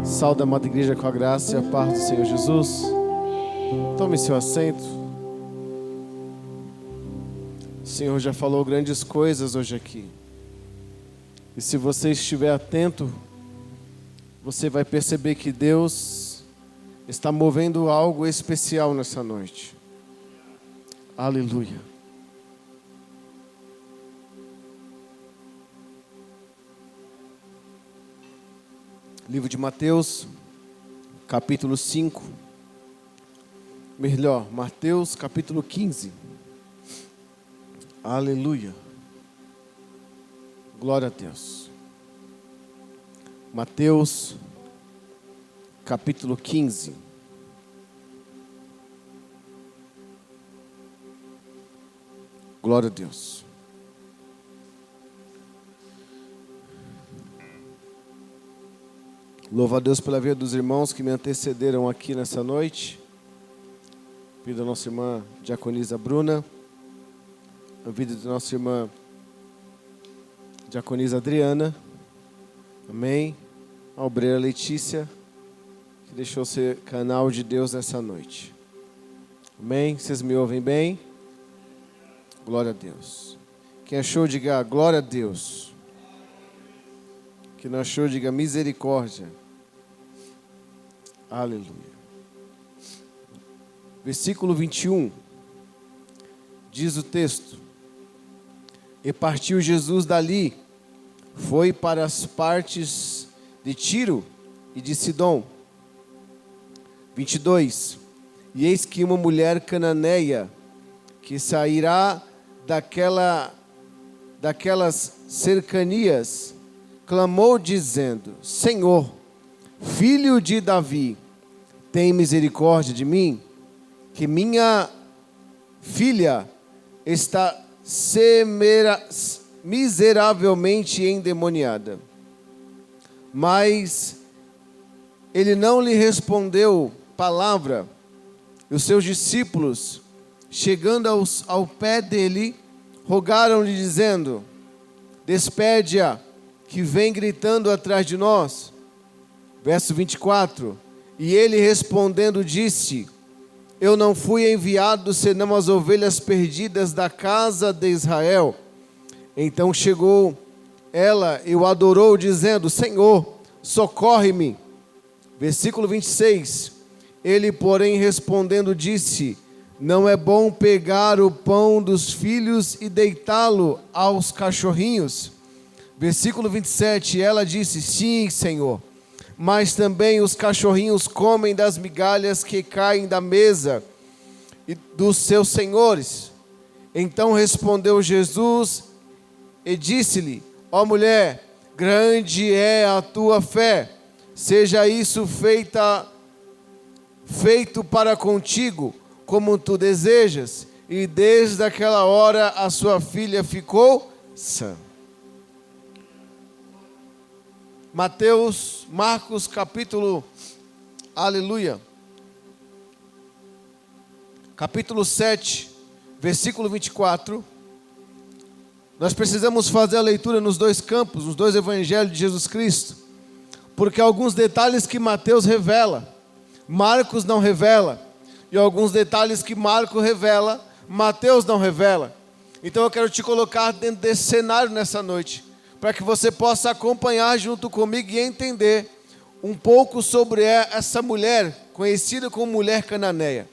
Saúde, amada igreja, com a graça e a paz do Senhor Jesus. Tome seu assento. O Senhor já falou grandes coisas hoje aqui. E se você estiver atento, você vai perceber que Deus está movendo algo especial nessa noite. Aleluia. Livro de Mateus, capítulo 5. Melhor, Mateus, capítulo 15. Aleluia. Glória a Deus. Mateus, capítulo 15. Glória a Deus. Louvo a Deus pela vida dos irmãos que me antecederam aqui nessa noite. Vida da nossa irmã Diaconisa Bruna. A vida da nossa irmã Diaconisa Adriana. Amém. A obreira Letícia, que deixou ser canal de Deus nessa noite. Amém. Vocês me ouvem bem? Glória a Deus. Quem achou, diga glória a Deus. Quem não achou, diga misericórdia. Aleluia. Versículo 21. Diz o texto: E partiu Jesus dali, foi para as partes de Tiro e de Sidom. 22. E eis que uma mulher cananeia, que sairá daquelas cercanias, clamou dizendo: Senhor, filho de Davi, tem misericórdia de mim, que minha filha está miseravelmente endemoniada. Mas ele não lhe respondeu palavra. E os seus discípulos, chegando ao pé dele, rogaram-lhe dizendo: Despede-a, que vem gritando atrás de nós. Verso 24. E ele respondendo disse: Eu não fui enviado senão as ovelhas perdidas da casa de Israel. Então chegou ela e o adorou, dizendo: Senhor, socorre-me. Versículo 26. Ele, porém, respondendo disse: Não é bom pegar o pão dos filhos e deitá-lo aos cachorrinhos. Versículo 27. Ela disse: Sim, Senhor. Mas também os cachorrinhos comem das migalhas que caem da mesa dos seus senhores. Então respondeu Jesus e disse-lhe: Ó mulher, grande é a tua fé, seja isso feito para contigo, como tu desejas. E desde aquela hora a sua filha ficou sã. Marcos capítulo, aleluia, capítulo 7, versículo 24. Nós precisamos fazer a leitura nos dois campos, nos dois evangelhos de Jesus Cristo, porque alguns detalhes que Mateus revela, Marcos não revela, e alguns detalhes que Marcos revela, Mateus não revela. Então eu quero te colocar dentro desse cenário nessa noite, para que você possa acompanhar junto comigo e entender um pouco sobre essa mulher, conhecida como mulher cananeia.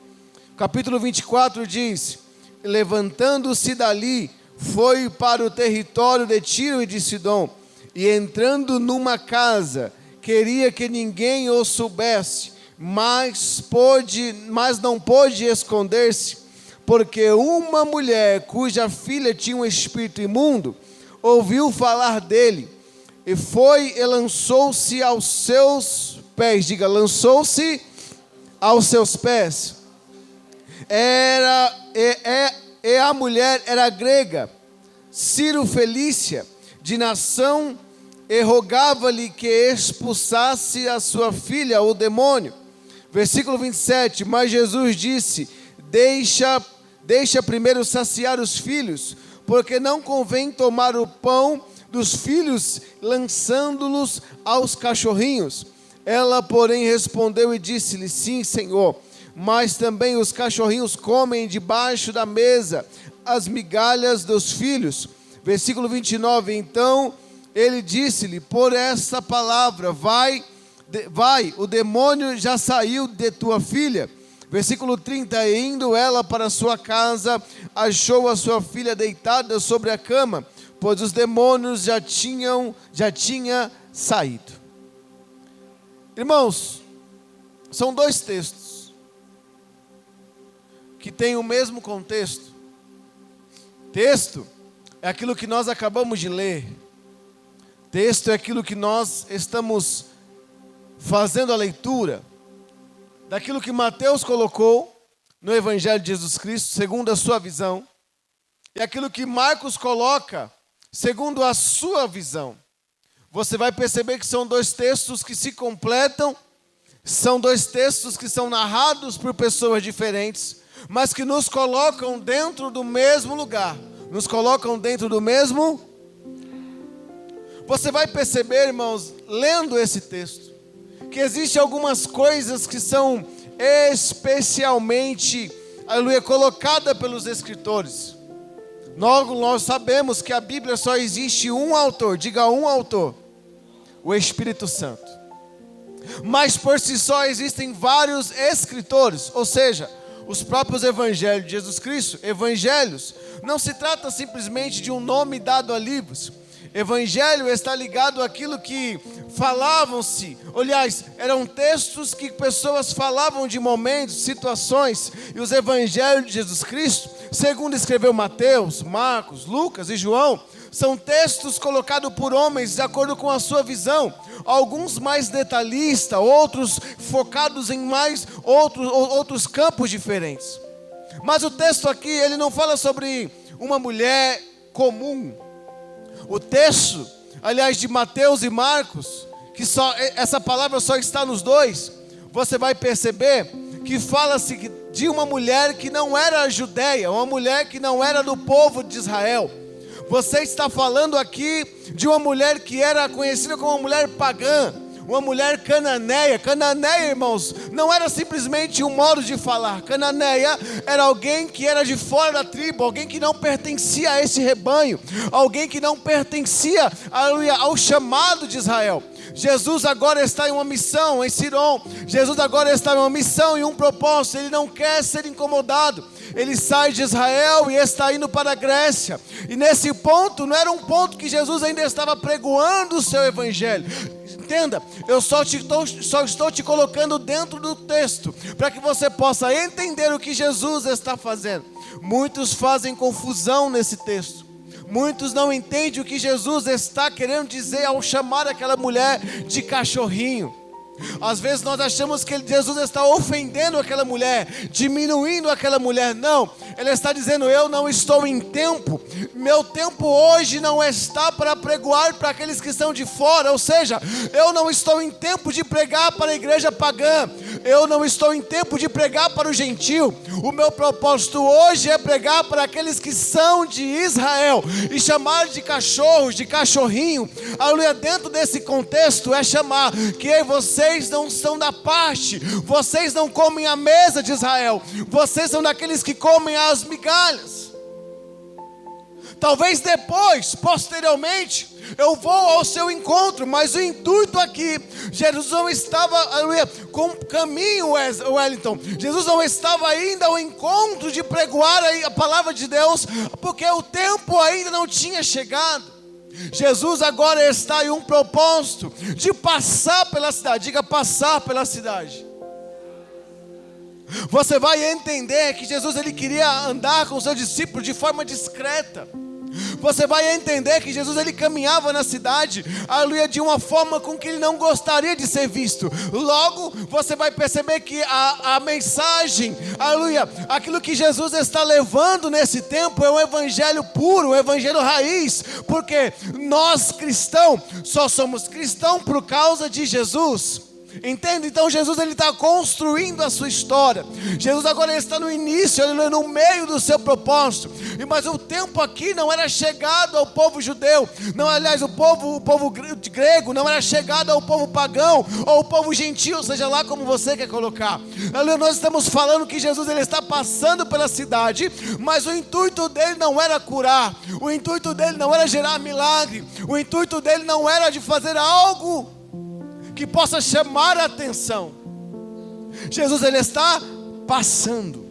Capítulo 24 diz: Levantando-se dali, foi para o território de Tiro e de Sidom, e entrando numa casa, queria que ninguém o soubesse, mas não pôde esconder-se, porque uma mulher cuja filha tinha um espírito imundo, ouviu falar dele, e foi e lançou-se aos seus pés. Diga, lançou-se aos seus pés. A mulher era grega, Ciro Felícia, de nação, e rogava-lhe que expulsasse a sua filha, o demônio. Versículo 27, mas Jesus disse: Deixa primeiro saciar os filhos, porque não convém tomar o pão dos filhos, lançando-los aos cachorrinhos. Ela, porém, respondeu e disse-lhe: sim, Senhor, mas também os cachorrinhos comem debaixo da mesa as migalhas dos filhos. Versículo 29, então ele disse-lhe: por essa palavra, vai, o demônio já saiu de tua filha. Versículo 30, indo ela para sua casa, achou a sua filha deitada sobre a cama, pois os demônios já tinha saído. Irmãos, são dois textos que têm o mesmo contexto. Texto é aquilo que nós acabamos de ler. Texto é aquilo que nós estamos fazendo a leitura daquilo que Mateus colocou no Evangelho de Jesus Cristo, segundo a sua visão, e aquilo que Marcos coloca, segundo a sua visão. Você vai perceber que são dois textos que se completam, são dois textos que são narrados por pessoas diferentes, mas que nos colocam dentro do mesmo lugar, nos colocam dentro do mesmo. Você vai perceber, irmãos, lendo esse texto, que existem algumas coisas que são especialmente, aleluia, colocadas pelos escritores. Nós sabemos que a Bíblia só existe um autor, diga um autor, o Espírito Santo. Mas por si só existem vários escritores, ou seja, os próprios evangelhos de Jesus Cristo. Evangelhos não se trata simplesmente de um nome dado a livros. Evangelho está ligado àquilo que falavam-se, aliás, eram textos que pessoas falavam de momentos, situações, e os evangelhos de Jesus Cristo, segundo escreveu Mateus, Marcos, Lucas e João, são textos colocados por homens de acordo com a sua visão, alguns mais detalhistas, outros focados em mais outros campos diferentes. Mas o texto aqui, ele não fala sobre uma mulher comum. O texto, aliás, de Mateus e Marcos, que essa palavra só está nos dois, você vai perceber que fala-se de uma mulher que não era judeia, uma mulher que não era do povo de Israel. Você está falando aqui de uma mulher que era conhecida como uma mulher pagã, uma mulher cananeia. Cananeia, irmãos, não era simplesmente um modo de falar. Cananeia era alguém que era de fora da tribo, alguém que não pertencia a esse rebanho, alguém que não pertencia ao chamado de Israel. Jesus agora está em uma missão em Sirom. Jesus agora está em uma missão e um propósito. Ele não quer ser incomodado. Ele sai de Israel e está indo para a Grécia. E nesse ponto, não era um ponto que Jesus ainda estava pregoando o seu evangelho. Entenda, eu só estou te colocando dentro do texto, para que você possa entender o que Jesus está fazendo. Muitos fazem confusão nesse texto. Muitos não entendem o que Jesus está querendo dizer ao chamar aquela mulher de cachorrinho. Às vezes nós achamos que Jesus está ofendendo aquela mulher, diminuindo aquela mulher. Não, Ele está dizendo: eu não estou em tempo. Meu tempo hoje não está para pregoar para aqueles que estão de fora. Ou seja, eu não estou em tempo de pregar para a igreja pagã. Eu não estou em tempo de pregar para o gentil. O meu propósito hoje é pregar para aqueles que são de Israel. E chamar de cachorros, de cachorrinho, aleluia, dentro desse contexto é chamar que vocês não são da parte, vocês não comem a mesa de Israel, vocês são daqueles que comem as migalhas. Talvez depois, posteriormente, eu vou ao seu encontro, mas o intuito aqui, Jesus não estava com caminho, Wellington. Jesus não estava ainda ao encontro de pregoar a palavra de Deus, porque o tempo ainda não tinha chegado. Jesus agora está em um propósito de passar pela cidade. Diga: passar pela cidade. Você vai entender que Jesus, ele queria andar com os seus discípulos de forma discreta. Você vai entender que Jesus, ele caminhava na cidade, aleluia, de uma forma com que ele não gostaria de ser visto. Logo, você vai perceber que a mensagem, aleluia, aquilo que Jesus está levando nesse tempo é um evangelho puro, um evangelho raiz. Porque nós cristãos só somos cristãos por causa de Jesus. Entende? Então Jesus ele está construindo a sua história. Jesus agora ele está no início, ele no meio do seu propósito. Mas o tempo aqui não era chegado ao povo judeu. Não, aliás, o povo grego não era chegado ao povo pagão ou ao povo gentil, seja lá como você quer colocar. Nós estamos falando que Jesus ele está passando pela cidade, mas o intuito dele não era curar. O intuito dele não era gerar milagre. O intuito dele não era de fazer algo que possa chamar a atenção. Jesus ele está passando.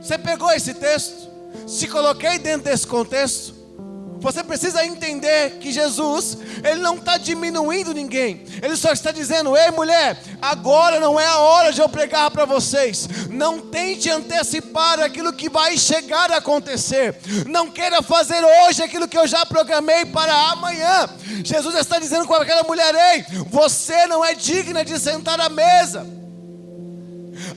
Você pegou esse texto? Se coloquei dentro desse contexto. Você precisa entender que Jesus, ele não está diminuindo ninguém. Ele só está dizendo: ei mulher, agora não é a hora de eu pregar para vocês. Não tente antecipar aquilo que vai chegar a acontecer. Não queira fazer hoje aquilo que eu já programei para amanhã. Jesus está dizendo com aquela mulher: ei, você não é digna de sentar à mesa.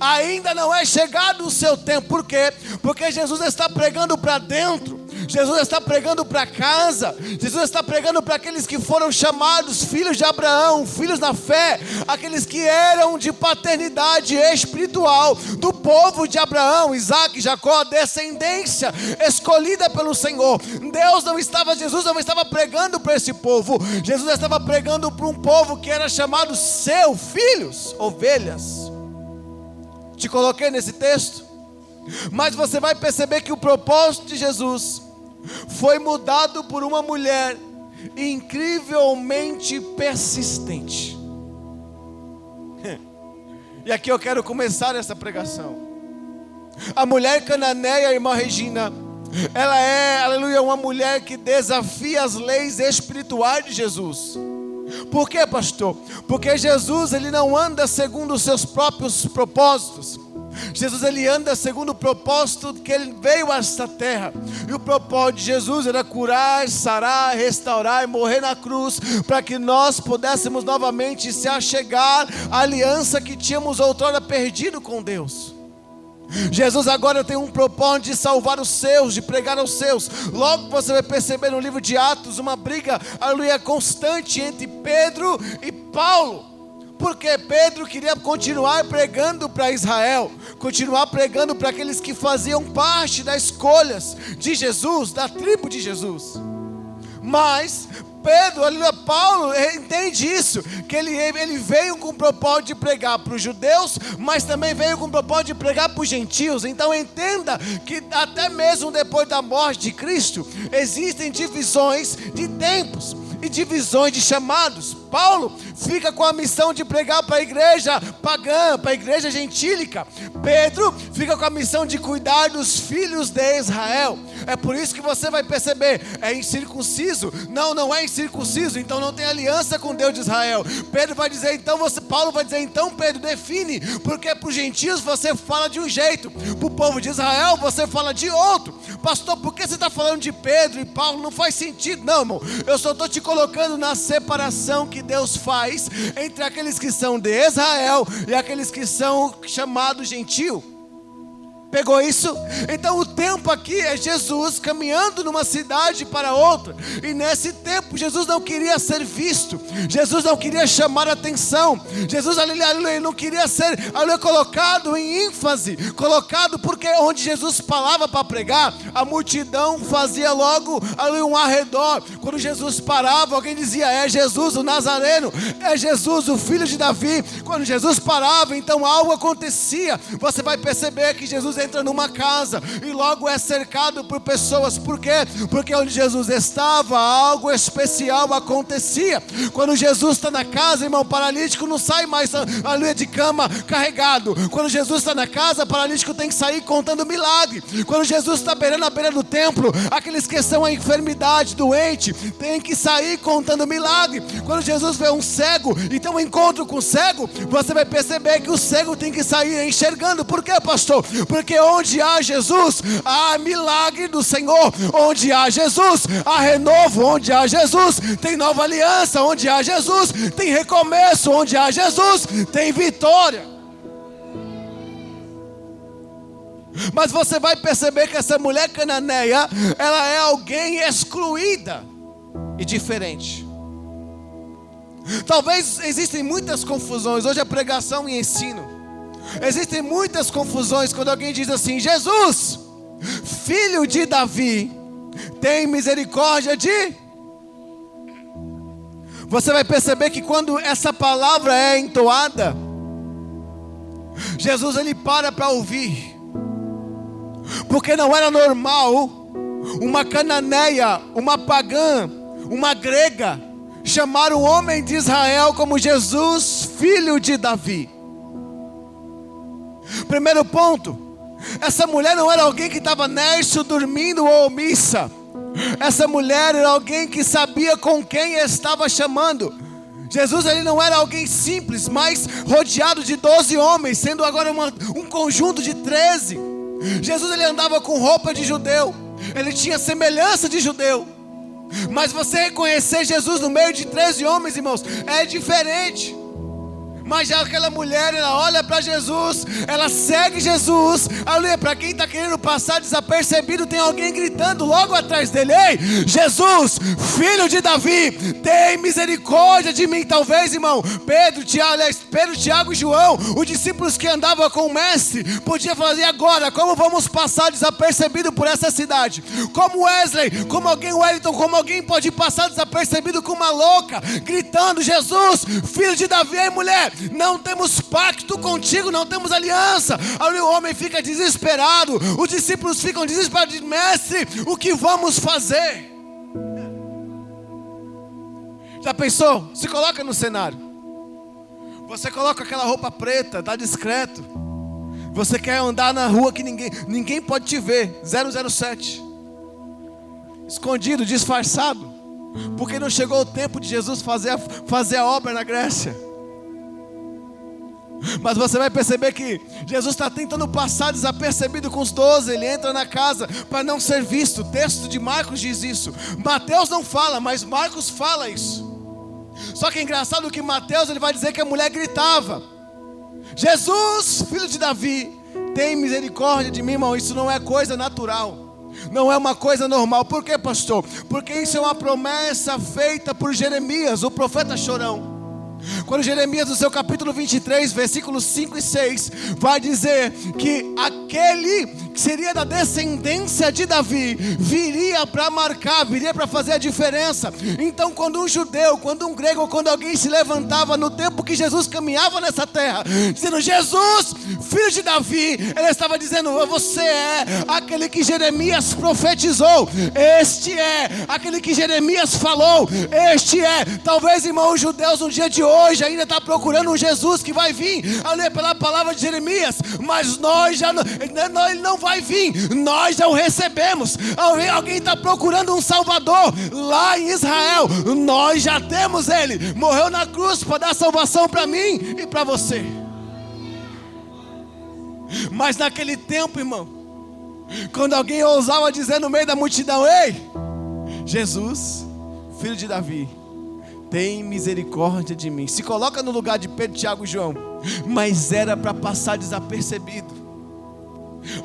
Ainda não é chegado o seu tempo. Por quê? Porque Jesus está pregando para dentro. Jesus está pregando para casa. Jesus está pregando para aqueles que foram chamados filhos de Abraão, filhos da fé, aqueles que eram de paternidade espiritual do povo de Abraão, Isaac, Jacó, descendência escolhida pelo Senhor. Jesus não estava pregando para esse povo. Jesus estava pregando para um povo que era chamado seus filhos, ovelhas. Te coloquei nesse texto, mas você vai perceber que o propósito de Jesus foi mudado por uma mulher incrivelmente persistente. E aqui eu quero começar essa pregação. A mulher cananeia, irmã Regina, ela é, aleluia, uma mulher que desafia as leis espirituais de Jesus. Por quê, pastor? Porque Jesus ele não anda segundo os seus próprios propósitos. Jesus ele anda segundo o propósito que ele veio a esta terra. E o propósito de Jesus era curar, sarar, restaurar e morrer na cruz, para que nós pudéssemos novamente se achegar à aliança que tínhamos outrora perdido com Deus. Jesus agora tem um propósito de salvar os seus, de pregar aos seus. Logo você vai perceber no livro de Atos uma briga, aleluia, constante entre Pedro e Paulo. Porque Pedro queria continuar pregando para Israel, continuar pregando para aqueles que faziam parte das escolhas de Jesus, da tribo de Jesus. Mas Pedro, Paulo entende isso, que ele veio com o propósito de pregar para os judeus, mas também veio com o propósito de pregar para os gentios. Então entenda que até mesmo depois da morte de Cristo, existem divisões de tempos e divisões de chamados. Paulo fica com a missão de pregar para a igreja pagã, para a igreja gentílica. Pedro fica com a missão de cuidar dos filhos de Israel. É por isso que você vai perceber, é incircunciso? Não é incircunciso, então não tem aliança com Deus de Israel. Paulo vai dizer, então Pedro, define, porque para os gentios você fala de um jeito, para o povo de Israel você fala de outro. Pastor, por que você está falando de Pedro e Paulo? Não faz sentido. Não, irmão, eu só estou te colocando na separação que Deus faz entre aqueles que são de Israel e aqueles que são chamados gentio. Pegou isso? Então o tempo aqui é Jesus caminhando numa cidade para outra. E nesse tempo Jesus não queria ser visto. Jesus não queria chamar atenção. Jesus não queria ser colocado em ênfase. Colocado porque onde Jesus falava para pregar, a multidão fazia logo um arredor. Quando Jesus parava, alguém dizia, é Jesus o Nazareno, é Jesus o filho de Davi. Quando Jesus parava, então algo acontecia. Você vai perceber que Jesus entra numa casa e logo é cercado por pessoas. Por quê? Porque onde Jesus estava, algo especial acontecia. Quando Jesus está na casa, irmão, paralítico não sai mais de cama carregado. Quando Jesus está na casa, paralítico tem que sair contando milagre. Quando Jesus está na beira do templo, aqueles que são a enfermidade, doente, tem que sair contando milagre. Quando Jesus vê um cego e tem um encontro com o cego, você vai perceber que o cego tem que sair enxergando. Por quê, pastor? Porque onde há Jesus, há milagre do Senhor. Onde há Jesus, há renovo. Onde há Jesus, tem nova aliança. Onde há Jesus, tem recomeço. Onde há Jesus, tem vitória. Mas você vai perceber que essa mulher cananeia, ela é alguém excluída e diferente. Talvez existem muitas confusões. Hoje é pregação e ensino. Existem muitas confusões quando alguém diz assim: Jesus, filho de Davi, tem misericórdia de... Você vai perceber que quando essa palavra é entoada, Jesus ele para ouvir. Porque não era normal uma cananeia, uma pagã, uma grega chamar o homem de Israel como Jesus, filho de Davi. Primeiro ponto, essa mulher não era alguém que estava nércio, dormindo ou omissa. Essa mulher era alguém que sabia com quem estava chamando. Jesus ele não era alguém simples, mas rodeado de 12 homens, sendo agora um conjunto de 13. Jesus ele andava com roupa de judeu, ele tinha semelhança de judeu. Mas você reconhecer Jesus no meio de 13 homens, irmãos, é diferente. Mas já aquela mulher, ela olha para Jesus, ela segue Jesus. Aleluia, para quem está querendo passar desapercebido, tem alguém gritando logo atrás dele: ei, Jesus, filho de Davi, tem misericórdia de mim. Talvez, irmão, Pedro, Tiago e João, os discípulos que andavam com o mestre, podia fazer agora, como vamos passar desapercebido por essa cidade? Como Wesley, como alguém Wellington, como alguém pode passar desapercebido com uma louca, gritando: Jesus, filho de Davi. Ei, mulher, não temos pacto contigo, não temos aliança. Aí o homem fica desesperado, os discípulos ficam desesperados: mestre, o que vamos fazer? Já pensou? Se coloca no cenário. Você coloca aquela roupa preta, está discreto. Você quer andar na rua que ninguém pode te ver, 007, escondido, disfarçado, porque não chegou o tempo de Jesus fazer a obra na Grécia. Mas você vai perceber que Jesus está tentando passar desapercebido com os 12. Ele entra na casa para não ser visto. O texto de Marcos diz isso. Mateus não fala, mas Marcos fala isso. Só que é engraçado que Mateus ele vai dizer que a mulher gritava: Jesus, filho de Davi, tem misericórdia de mim. Irmão, isso não é coisa natural, não é uma coisa normal. Por quê, pastor? Porque isso é uma promessa feita por Jeremias, o profeta chorão. Quando Jeremias, no seu capítulo 23, versículos 5 e 6, vai dizer que aquele que seria da descendência de Davi viria para marcar, viria para fazer a diferença. Então, quando um judeu, quando um grego, quando alguém se levantava no tempo que Jesus caminhava nessa terra, dizendo: Jesus, filho de Davi, ele estava dizendo: você é aquele que Jeremias profetizou, este é aquele que Jeremias falou, este é. Talvez, irmãos, os judeus no dia de hoje ainda está procurando um Jesus que vai vir ali pela palavra de Jeremias, mas nós já não, ele não vai vir, nós já o recebemos. Alguém está procurando um Salvador lá em Israel, nós já temos ele, morreu na cruz para dar salvação para mim e para você. Mas naquele tempo, irmão, quando alguém ousava dizer no meio da multidão: ei, Jesus, filho de Davi, tem misericórdia de mim. Se coloca no lugar de Pedro, Tiago e João. Mas era para passar desapercebido.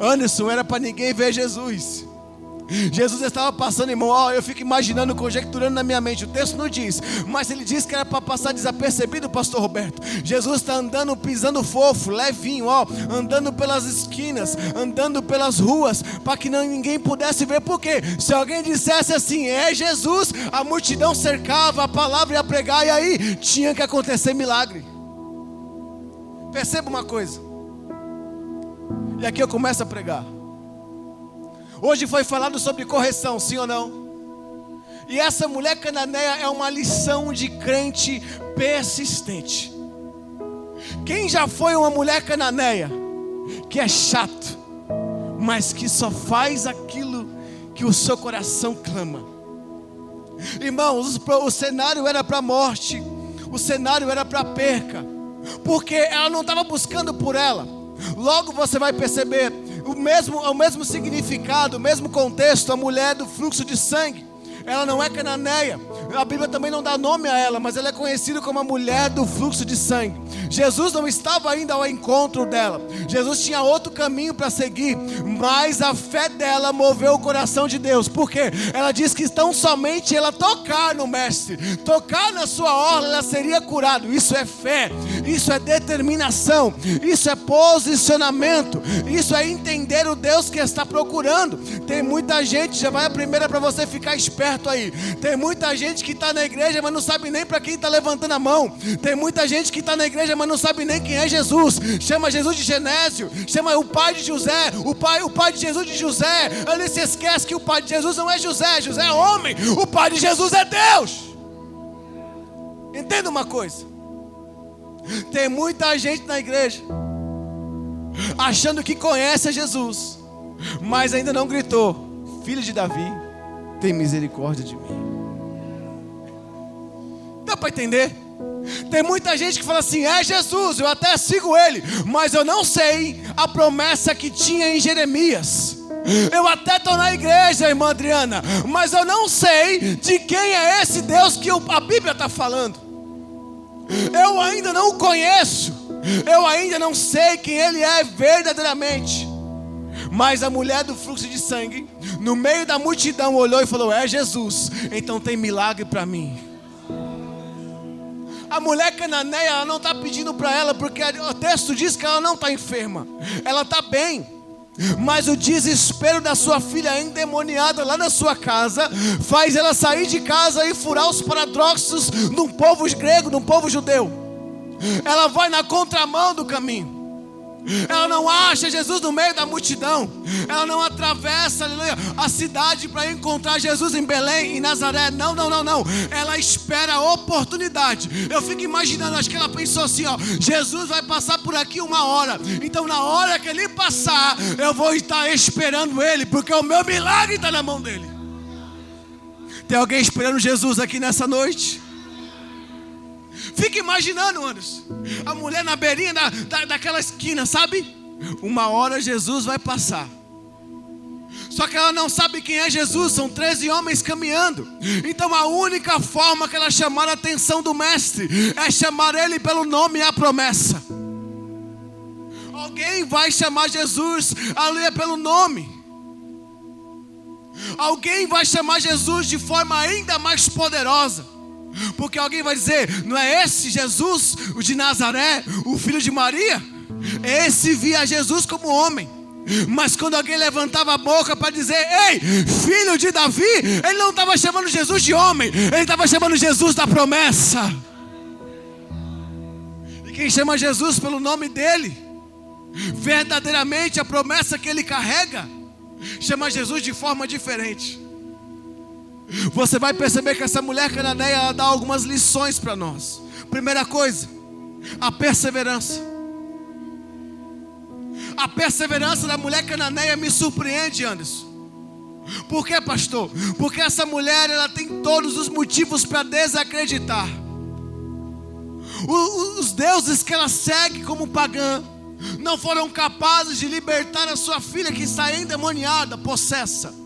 Anderson, era para ninguém ver Jesus. Jesus estava passando, irmão, eu fico imaginando, conjecturando na minha mente. O texto não diz, mas ele diz que era para passar desapercebido, pastor Roberto. Jesus está andando, pisando fofo, levinho, andando pelas esquinas, andando pelas ruas, para que ninguém pudesse ver. Por quê? Se alguém dissesse assim: é Jesus, a multidão cercava, a palavra ia pregar, e aí tinha que acontecer milagre. Perceba uma coisa, e aqui eu começo a pregar. Hoje foi falado sobre correção, sim ou não? E essa mulher cananeia é uma lição de crente persistente. Quem já foi uma mulher cananeia que é chato, mas que só faz aquilo que o seu coração clama? Irmãos, o cenário era para morte, o cenário era para perca, porque ela não estava buscando por ela. Logo você vai perceber o mesmo significado, o mesmo contexto. A mulher do fluxo de sangue, ela não é cananeia, A Bíblia também não dá nome a ela, mas ela é conhecida como a mulher do fluxo de sangue. Jesus não estava ainda ao encontro dela. Jesus tinha outro caminho para seguir, mas a fé dela moveu o coração de Deus. Por quê? Ela diz que tão somente ela tocar no Mestre, tocar na sua orla, ela seria curada. Isso é fé, isso é determinação, isso é posicionamento, isso é entender o Deus que está procurando. Tem muita gente, já vai a primeira para você ficar esperto aí. Tem muita gente que está na igreja, mas não sabe nem para quem está levantando a mão. Tem muita gente que está na igreja, mas não sabe nem quem é Jesus. Chama Jesus de Genésio, chama o pai de José, o pai de Jesus de José. Ele se esquece que o pai de Jesus não é José, José é homem, o pai de Jesus é Deus. Entenda uma coisa, tem muita gente na igreja achando que conhece a Jesus, mas ainda não gritou: filho de Davi, tem misericórdia de mim. Dá para entender? Tem muita gente que fala assim: é Jesus, eu até sigo ele, mas eu não sei a promessa que tinha em Jeremias. Eu até estou na igreja, irmã Adriana, mas eu não sei de quem é esse Deus que a Bíblia está falando. Eu ainda não o conheço, eu ainda não sei quem ele é verdadeiramente. Mas a mulher do fluxo de sangue, no meio da multidão, olhou e falou: é Jesus, então tem milagre para mim. A mulher cananeia, ela não está pedindo para ela, porque o texto diz que ela não está enferma, ela está bem. Mas o desespero da sua filha endemoniada lá na sua casa faz ela sair de casa e furar os paradoxos num povo grego, num povo judeu. Ela vai na contramão do caminho. Ela não acha Jesus no meio da multidão. Ela não atravessa, aleluia, a cidade para encontrar Jesus em Belém, em Nazaré. Não. Ela espera a oportunidade. Eu fico imaginando, acho que ela pensou assim, ó: Jesus vai passar por aqui 1 hora. Então na hora que ele passar, eu vou estar esperando ele, porque o meu milagre está na mão dele. Tem alguém esperando Jesus aqui nessa noite? Fica imaginando, Anderson, a mulher na beirinha daquela esquina, sabe? 1 hora Jesus vai passar. Só que ela não sabe quem é Jesus, são 13 homens caminhando. Então a única forma que ela chamar a atenção do mestre é chamar ele pelo nome e a promessa. Alguém vai chamar Jesus, aleluia, pelo nome. Alguém vai chamar Jesus de forma ainda mais poderosa. Porque alguém vai dizer: não é esse Jesus, o de Nazaré, o filho de Maria? Esse via Jesus como homem. Mas quando alguém levantava a boca para dizer: ei, filho de Davi, ele não estava chamando Jesus de homem, ele estava chamando Jesus da promessa. E quem chama Jesus pelo nome dele, verdadeiramente a promessa que ele carrega, chama Jesus de forma diferente. Você vai perceber que essa mulher cananeia, ela dá algumas lições para nós. Primeira coisa, a perseverança. A perseverança da mulher cananeia me surpreende, Anderson. Por quê, pastor? Porque essa mulher, ela tem todos os motivos para desacreditar. Os deuses que ela segue como pagã não foram capazes de libertar a sua filha que está endemoniada, possessa.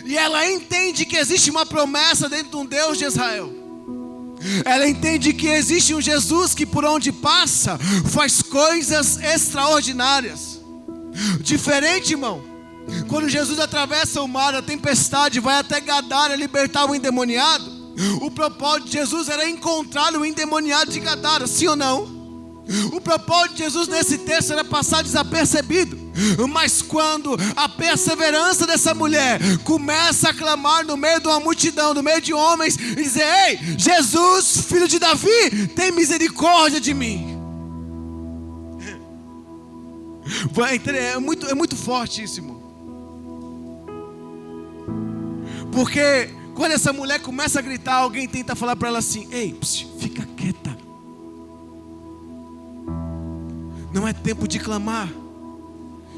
E ela entende que existe uma promessa dentro de um Deus de Israel. Ela entende que existe um Jesus que por onde passa faz coisas extraordinárias. Diferente, irmão, quando Jesus atravessa o mar, a tempestade, vai até Gadara libertar o endemoniado. O propósito de Jesus era encontrar o endemoniado de Gadara, sim ou não? O propósito de Jesus nesse texto era passar desapercebido. Mas quando a perseverança dessa mulher começa a clamar no meio de uma multidão, no meio de homens, e dizer: ei, Jesus, filho de Davi, tem misericórdia de mim. É muito forte isso, irmão. Porque quando essa mulher começa a gritar, alguém tenta falar para ela assim: ei, fica quieta. Não é tempo de clamar.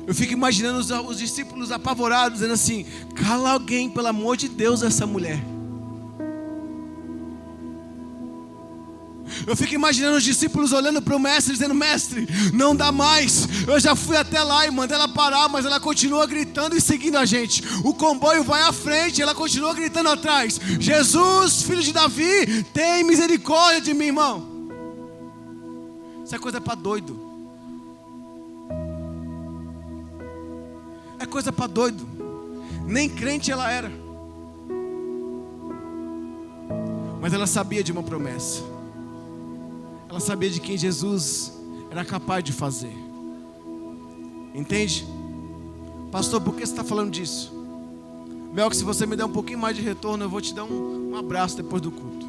Eu fico imaginando os discípulos apavorados, dizendo assim: cala alguém, pelo amor de Deus, essa mulher. Eu fico imaginando os discípulos olhando para o mestre, dizendo: mestre, não dá mais. Eu já fui até lá e mandei ela parar, mas ela continua gritando e seguindo a gente. O comboio vai à frente, ela continua gritando atrás: Jesus, filho de Davi, tem misericórdia de mim, irmão. Isso é coisa para doido. É coisa para doido. Nem crente ela era, mas ela sabia de uma promessa. Ela sabia de quem Jesus era capaz de fazer. Entende? Pastor, por que você está falando disso? Melk, se você me der um pouquinho mais de retorno, eu vou te dar um abraço depois do culto.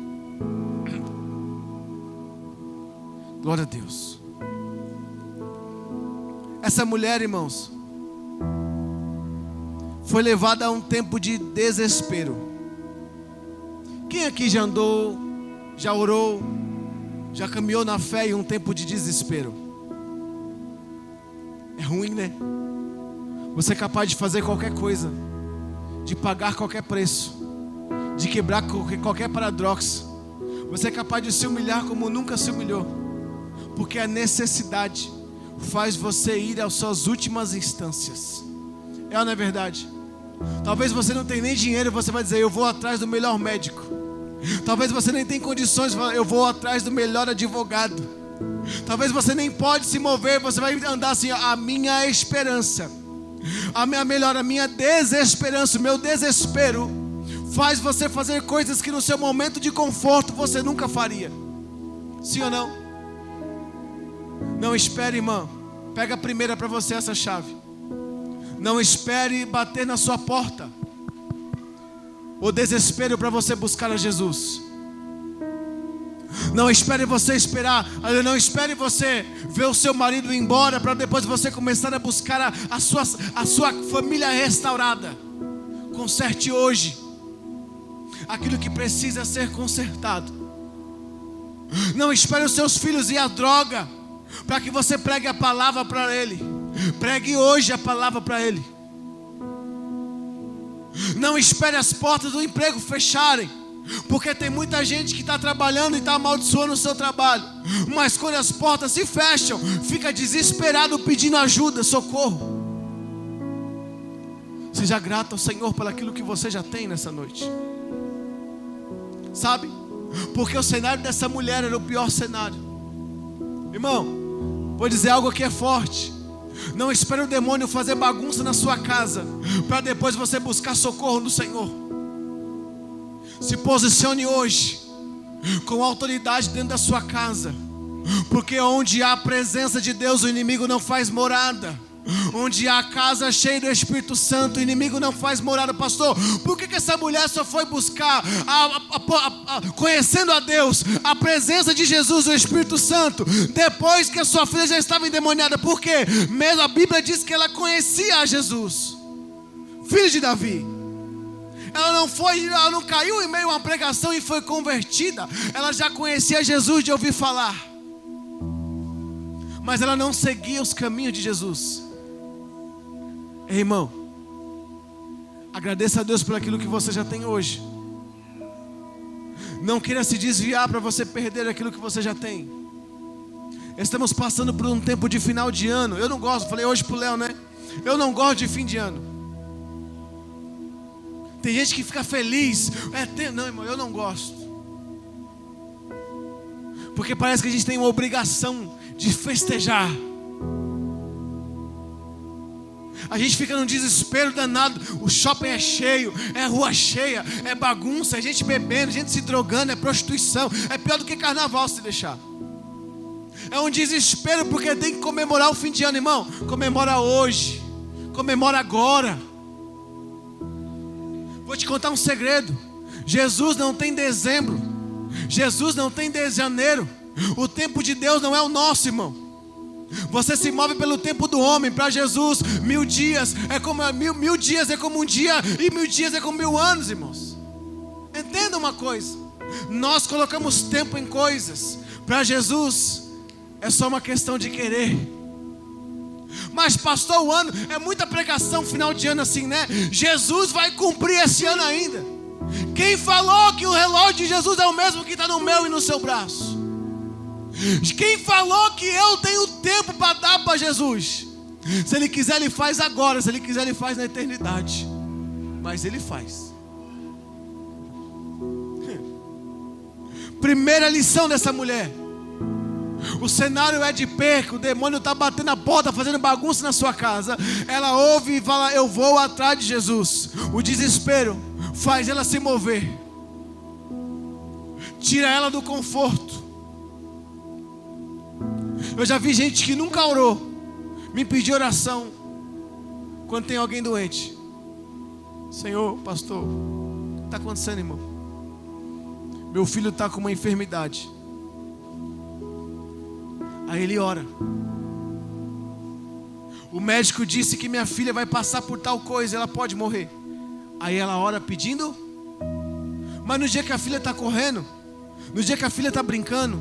Glória a Deus. Essa mulher, irmãos, foi levada a um tempo de desespero. Quem aqui já andou, já orou, já caminhou na fé em um tempo de desespero? É ruim, né? Você é capaz de fazer qualquer coisa, de pagar qualquer preço, de quebrar qualquer paradoxo. Você é capaz de se humilhar como nunca se humilhou, porque a necessidade faz você ir às suas últimas instâncias. É ou não é verdade? Talvez você não tenha nem dinheiro, você vai dizer: eu vou atrás do melhor médico. Talvez você nem tenha condições, eu vou atrás do melhor advogado. Talvez você nem pode se mover, você vai andar assim: a minha esperança, a minha desesperança, o meu desespero faz você fazer coisas que no seu momento de conforto você nunca faria. Sim ou não? Não espere, irmão. Pega a primeira para você essa chave. Não espere bater na sua porta o desespero para você buscar a Jesus. Não espere você esperar. Não espere você ver o seu marido ir embora para depois você começar a buscar a sua família restaurada. Conserte hoje aquilo que precisa ser consertado. Não espere os seus filhos ir à droga para que você pregue a palavra para ele. Pregue hoje a palavra para ele. Não espere as portas do emprego fecharem, porque tem muita gente que está trabalhando e está amaldiçoando o seu trabalho. Mas quando as portas se fecham, fica desesperado pedindo ajuda, socorro. Seja grato ao Senhor por aquilo que você já tem nessa noite. Sabe? Porque o cenário dessa mulher era o pior cenário. Irmão, vou dizer algo que é forte. Não espere o demônio fazer bagunça na sua casa para depois você buscar socorro no Senhor. Se posicione hoje com autoridade dentro da sua casa, porque onde há a presença de Deus, o inimigo não faz morada. Onde há a casa cheia do Espírito Santo, o inimigo não faz morada. Pastor, por que essa mulher só foi buscar, conhecendo a Deus, a presença de Jesus, o Espírito Santo, depois que a sua filha já estava endemoniada? Por quê? Mesmo a Bíblia diz que ela conhecia a Jesus, filho de Davi. Ela não caiu em meio a uma pregação e foi convertida. Ela já conhecia Jesus de ouvir falar, mas ela não seguia os caminhos de Jesus. Ei, irmão, agradeça a Deus por aquilo que você já tem hoje. Não queira se desviar para você perder aquilo que você já tem. Estamos passando por um tempo de final de ano. Eu não gosto, falei hoje pro Léo, né? Eu não gosto de fim de ano. Tem gente que fica feliz. Não, irmão, eu não gosto. Porque parece que a gente tem uma obrigação de festejar. A gente fica num desespero danado. O shopping é cheio, é rua cheia, é bagunça, é gente bebendo, gente se drogando, é prostituição. É pior do que carnaval se deixar. É um desespero porque tem que comemorar o fim de ano, irmão. Comemora hoje, comemora agora. Vou te contar um segredo. Jesus não tem dezembro, Jesus não tem janeiro. O tempo de Deus não é o nosso, irmão. Você se move pelo tempo do homem. Para Jesus, 1000 dias é como 1000 dias é como um dia, e 1000 dias é como 1000 anos, irmãos. Entenda uma coisa: nós colocamos tempo em coisas. Para Jesus é só uma questão de querer. Mas pastor, o ano é muita pregação final de ano assim, né? Jesus vai cumprir esse ano ainda. Quem falou que o relógio de Jesus é o mesmo que está no meu e no seu braço? Quem falou que eu tenho tempo para dar para Jesus? Se Ele quiser, Ele faz agora. Se Ele quiser, Ele faz na eternidade. Mas Ele faz. Primeira lição dessa mulher. O cenário é de perca, o demônio está batendo a porta, fazendo bagunça na sua casa. Ela ouve e fala: eu vou atrás de Jesus. O desespero faz ela se mover, tira ela do conforto. Eu já vi gente que nunca orou me pedir oração quando tem alguém doente. Senhor, pastor, o que está acontecendo, irmão? Meu filho está com uma enfermidade. Aí ele ora. O médico disse que minha filha vai passar por tal coisa, ela pode morrer. Aí ela ora pedindo. Mas no dia que a filha está correndo, no dia que a filha está brincando,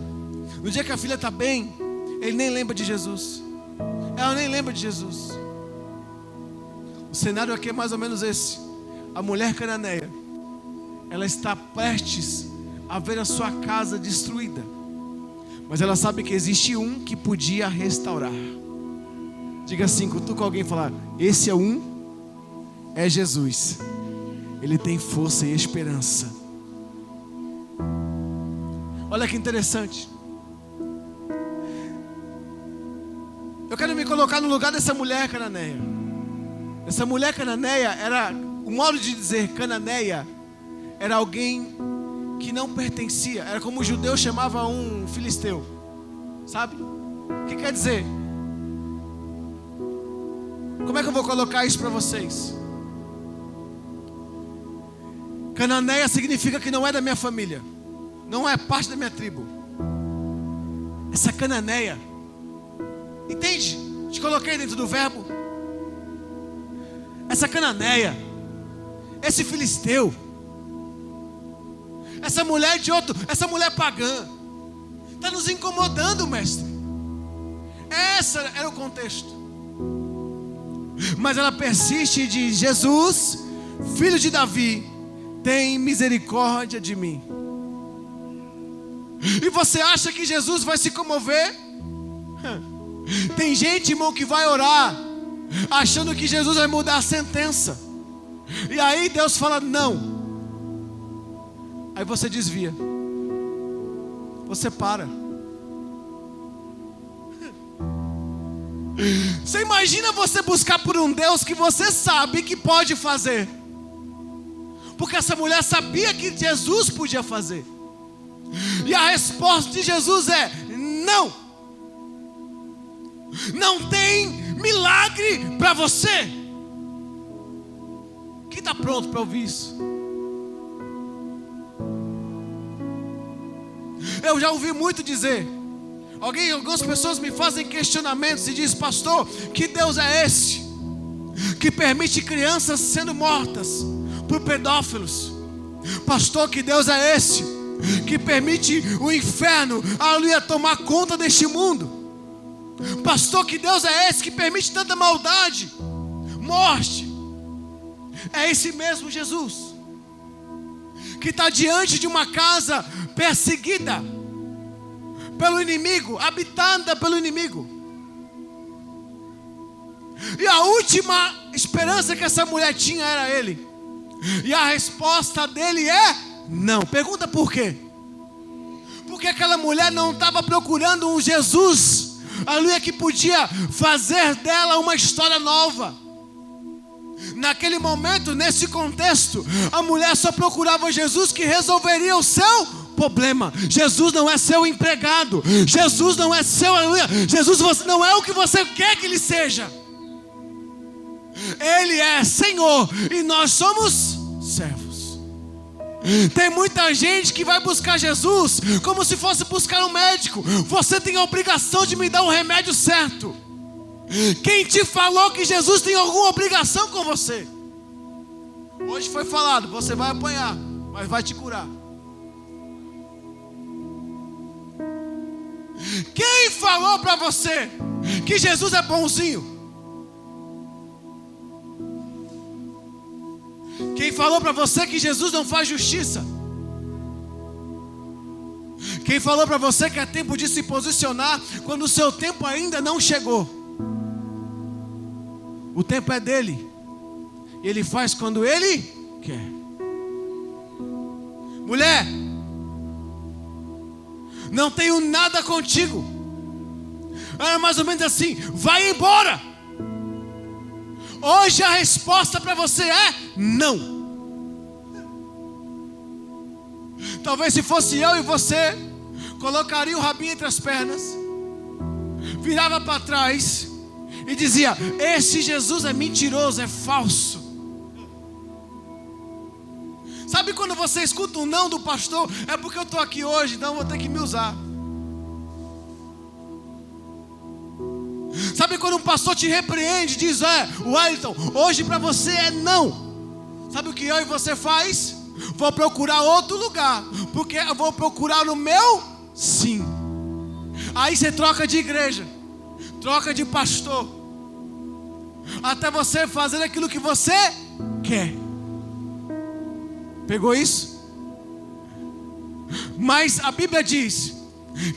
no dia que a filha está bem, ele nem lembra de Jesus. Ela nem lembra de Jesus. O cenário aqui é mais ou menos esse. A mulher cananeia, ela está prestes a ver a sua casa destruída, mas ela sabe que existe um que podia restaurar. Diga assim, cutuca alguém e fala: esse é um, é Jesus. Ele tem força e esperança. Olha que interessante. Eu quero me colocar no lugar dessa mulher cananeia. Essa mulher cananeia era, o modo de dizer cananeia, era alguém que não pertencia. Era como o judeu chamava um filisteu. Sabe? O que quer dizer? Como é que eu vou colocar isso para vocês? Cananeia significa que não é da minha família, não é parte da minha tribo. Essa cananeia, entende? Te coloquei dentro do verbo. Essa cananeia, esse filisteu, essa mulher de outro, essa mulher pagã, está nos incomodando, mestre. Esse era o contexto. Mas ela persiste e diz: Jesus, filho de Davi, tem misericórdia de mim. E você acha que Jesus vai se comover? Tem gente, irmão, que vai orar achando que Jesus vai mudar a sentença. E aí Deus fala não. Aí você desvia. Você para. Você imagina você buscar por um Deus que você sabe que pode fazer. Porque essa mulher sabia que Jesus podia fazer. E a resposta de Jesus é não. Não tem milagre para você. Quem está pronto para ouvir isso? Eu já ouvi muito dizer. Algumas pessoas me fazem questionamentos e dizem: pastor, que Deus é esse que permite crianças sendo mortas por pedófilos? Pastor, que Deus é esse que permite o inferno, aleluia, tomar conta deste mundo? Pastor, que Deus é esse que permite tanta maldade, morte? É esse mesmo Jesus que está diante de uma casa perseguida pelo inimigo, habitada pelo inimigo. E a última esperança que essa mulher tinha era Ele. E a resposta dele é não. Pergunta por quê? Porque aquela mulher não estava procurando um Jesus, aleluia, que podia fazer dela uma história nova. Naquele momento, nesse contexto, a mulher só procurava Jesus que resolveria o seu problema. Jesus não é seu empregado. Jesus não é seu, aleluia. Jesus não é o que você quer que Ele seja. Ele é Senhor e nós somos servos. Tem muita gente que vai buscar Jesus como se fosse buscar um médico. Você tem a obrigação de me dar o remédio certo. Quem te falou que Jesus tem alguma obrigação com você? Hoje foi falado: você vai apanhar, mas vai te curar. Quem falou para você que Jesus é bonzinho? Quem falou para você que Jesus não faz justiça? Quem falou para você que é tempo de se posicionar quando o seu tempo ainda não chegou? O tempo é dele. E ele faz quando ele quer. Mulher, não tenho nada contigo. Era mais ou menos assim: vai embora. Hoje a resposta para você é não. Talvez se fosse eu e você, colocaria o rabinho entre as pernas, virava para trás e dizia: esse Jesus é mentiroso, é falso. Sabe quando você escuta um não do pastor? É porque eu estou aqui hoje, então eu vou ter que me usar. Sabe quando um pastor te repreende, diz: Wellington, hoje para você é não. Sabe o que eu e você faz? Vou procurar outro lugar, porque eu vou procurar o meu sim. Aí você troca de igreja, troca de pastor, até você fazer aquilo que você quer. Pegou isso? Mas a Bíblia diz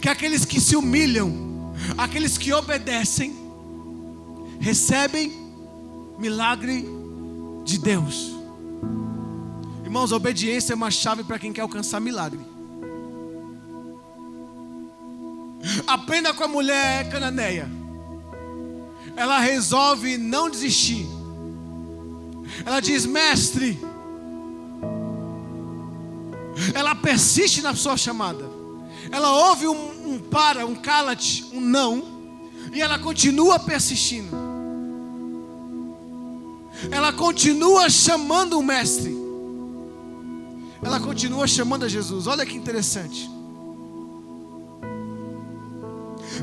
que aqueles que se humilham, aqueles que obedecem, recebem milagre de Deus. Irmãos, a obediência é uma chave para quem quer alcançar milagre. Aprenda com a mulher cananeia. Ela resolve não desistir. Ela diz: mestre. Ela persiste na sua chamada. Ela ouve um cala-te, um não, e ela continua persistindo. Ela continua chamando o mestre. Ela continua chamando a Jesus. Olha que interessante.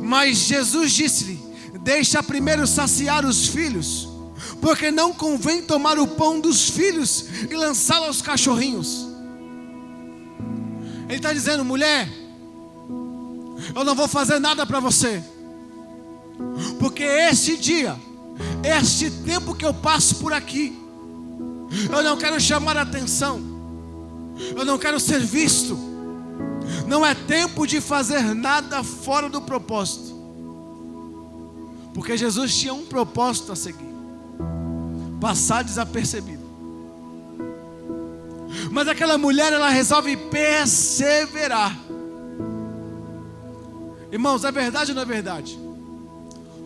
Mas Jesus disse-lhe: deixa primeiro saciar os filhos, porque não convém tomar o pão dos filhos e lançá-lo aos cachorrinhos. Ele está dizendo: mulher, eu não vou fazer nada para você, porque este dia, este tempo que eu passo por aqui, eu não quero chamar a atenção, eu não quero ser visto. Não é tempo de fazer nada fora do propósito, porque Jesus tinha um propósito a seguir: passar desapercebido. Mas aquela mulher, ela resolve perseverar. Irmãos, é verdade ou não é verdade?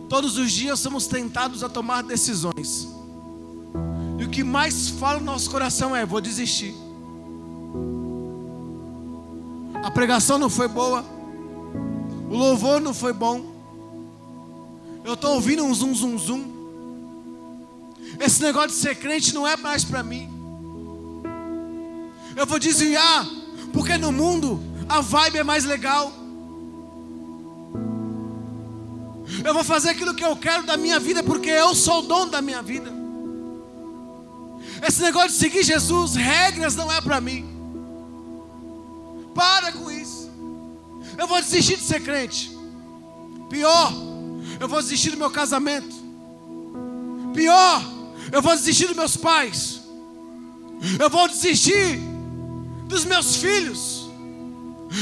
Todos os dias somos tentados a tomar decisões, e o que mais fala no nosso coração é: vou desistir. A pregação não foi boa, o louvor não foi bom, eu estou ouvindo um zum zum zum, esse negócio de ser crente não é mais para mim. Eu vou desviar, porque no mundo a vibe é mais legal. Eu vou fazer aquilo que eu quero da minha vida, porque eu sou o dono da minha vida. Esse negócio de seguir Jesus, regras, não é para mim. Para com isso. Eu vou desistir de ser crente. Pior, eu vou desistir do meu casamento. Pior, eu vou desistir dos meus pais. Eu vou desistir dos meus filhos.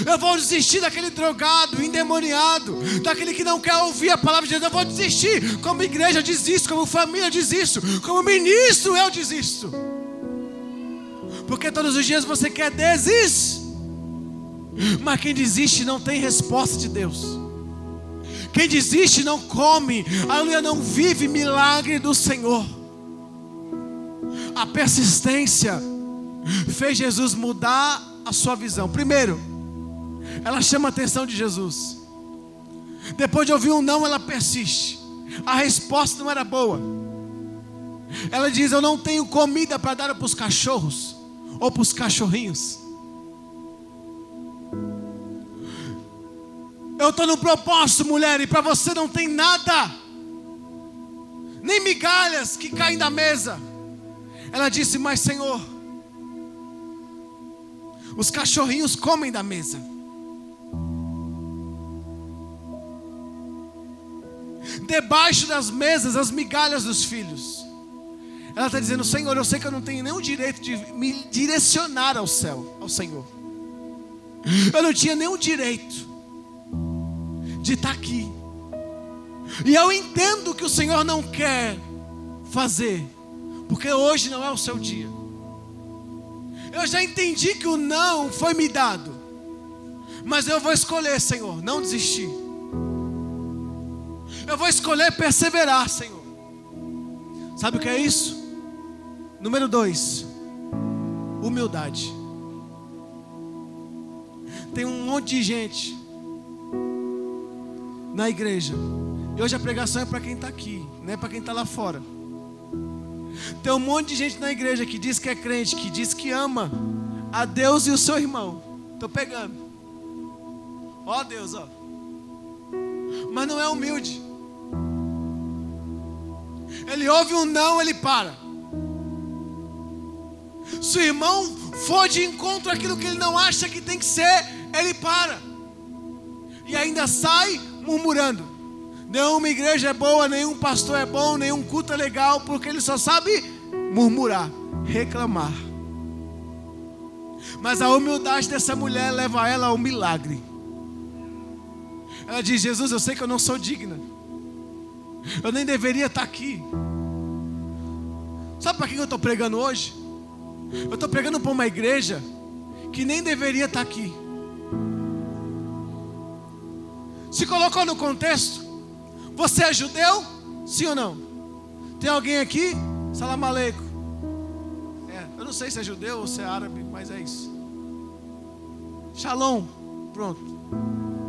Eu vou desistir daquele drogado, endemoniado, daquele que não quer ouvir a palavra de Deus. Eu vou desistir. Como igreja eu desisto, como família eu desisto, como ministro eu desisto. Porque todos os dias você quer desistir. Mas quem desiste não tem resposta de Deus. Quem desiste não come, aleluia, não vive milagre do Senhor. A persistência fez Jesus mudar a sua visão. Primeiro, ela chama a atenção de Jesus. Depois de ouvir um não, ela persiste. A resposta não era boa. Ela diz: eu não tenho comida para dar para os cachorros ou para os cachorrinhos. Eu estou no propósito, mulher, e para você não tem nada, nem migalhas que caem da mesa. Ela disse: mas Senhor, os cachorrinhos comem da mesa. Debaixo das mesas, as migalhas dos filhos. Ela está dizendo: Senhor, eu sei que eu não tenho nenhum direito de me direcionar ao céu, ao Senhor. Eu não tinha nenhum direito de estar aqui. E eu entendo que o Senhor não quer fazer, porque hoje não é o seu dia. Eu já entendi que o não foi me dado, mas eu vou escolher, Senhor, não desistir. Eu vou escolher perseverar, Senhor. Sabe o que é isso? Número 2, humildade. Tem um monte de gente na igreja, e hoje a pregação é para quem está aqui, não é para quem está lá fora. Tem um monte de gente na igreja que diz que é crente, que diz que ama a Deus e o seu irmão. Estou pegando. Ó Deus, ó. Mas não é humilde. Ele ouve um não, ele para. Se o irmão for de encontro àquilo que ele não acha que tem que ser, ele para. E ainda sai murmurando. Nenhuma igreja é boa, nenhum pastor é bom, nenhum culto é legal, porque ele só sabe murmurar, reclamar. Mas a humildade dessa mulher leva ela ao milagre. Ela diz: Jesus, eu sei que eu não sou digna, eu nem deveria estar aqui. Sabe para quem eu estou pregando hoje? Eu estou pregando para uma igreja que nem deveria estar aqui. Se colocou no contexto. Você é judeu? Sim ou não? Tem alguém aqui? Salam aleikum. Eu não sei se é judeu ou se é árabe, mas é isso. Shalom. Pronto.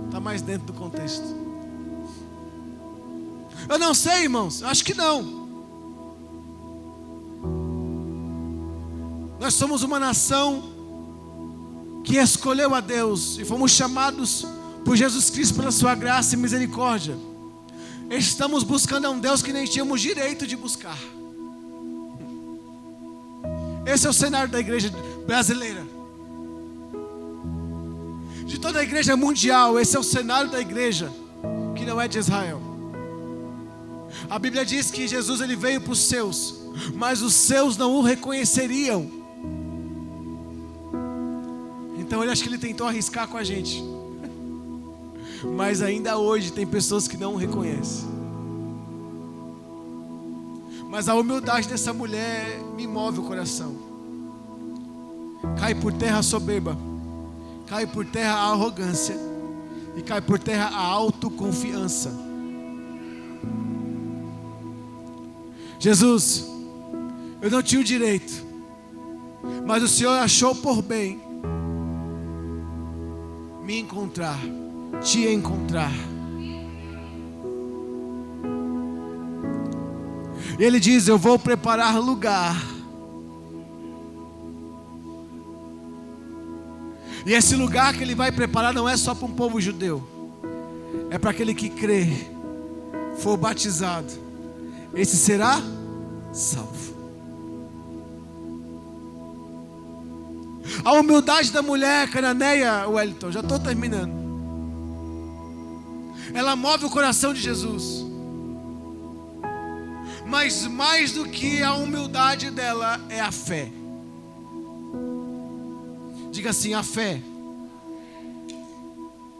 Está mais dentro do contexto. Eu não sei, irmãos. Acho que não. Nós somos uma nação que escolheu a Deus e fomos chamados por Jesus Cristo pela sua graça e misericórdia. Estamos buscando a um Deus que nem tínhamos direito de buscar. Esse é o cenário da igreja brasileira. De toda a igreja mundial, esse é o cenário da igreja que não é de Israel. A Bíblia diz que Jesus ele veio para os seus, mas os seus não o reconheceriam. Então ele acha que ele tentou arriscar com a gente. Mas ainda hoje tem pessoas que não o reconhecem. Mas a humildade dessa mulher me move o coração. Cai por terra a soberba, cai por terra a arrogância e cai por terra a autoconfiança. Jesus, eu não tinha o direito, mas o Senhor achou por bem me encontrar, te encontrar. E Ele diz: eu vou preparar lugar. E esse lugar que Ele vai preparar não é só para um povo judeu, é para aquele que crê, for batizado, esse será salvo. A humildade da mulher cananeia, Wellington, já estou terminando, ela move o coração de Jesus. Mas mais do que a humildade dela é a fé. Diga assim: a fé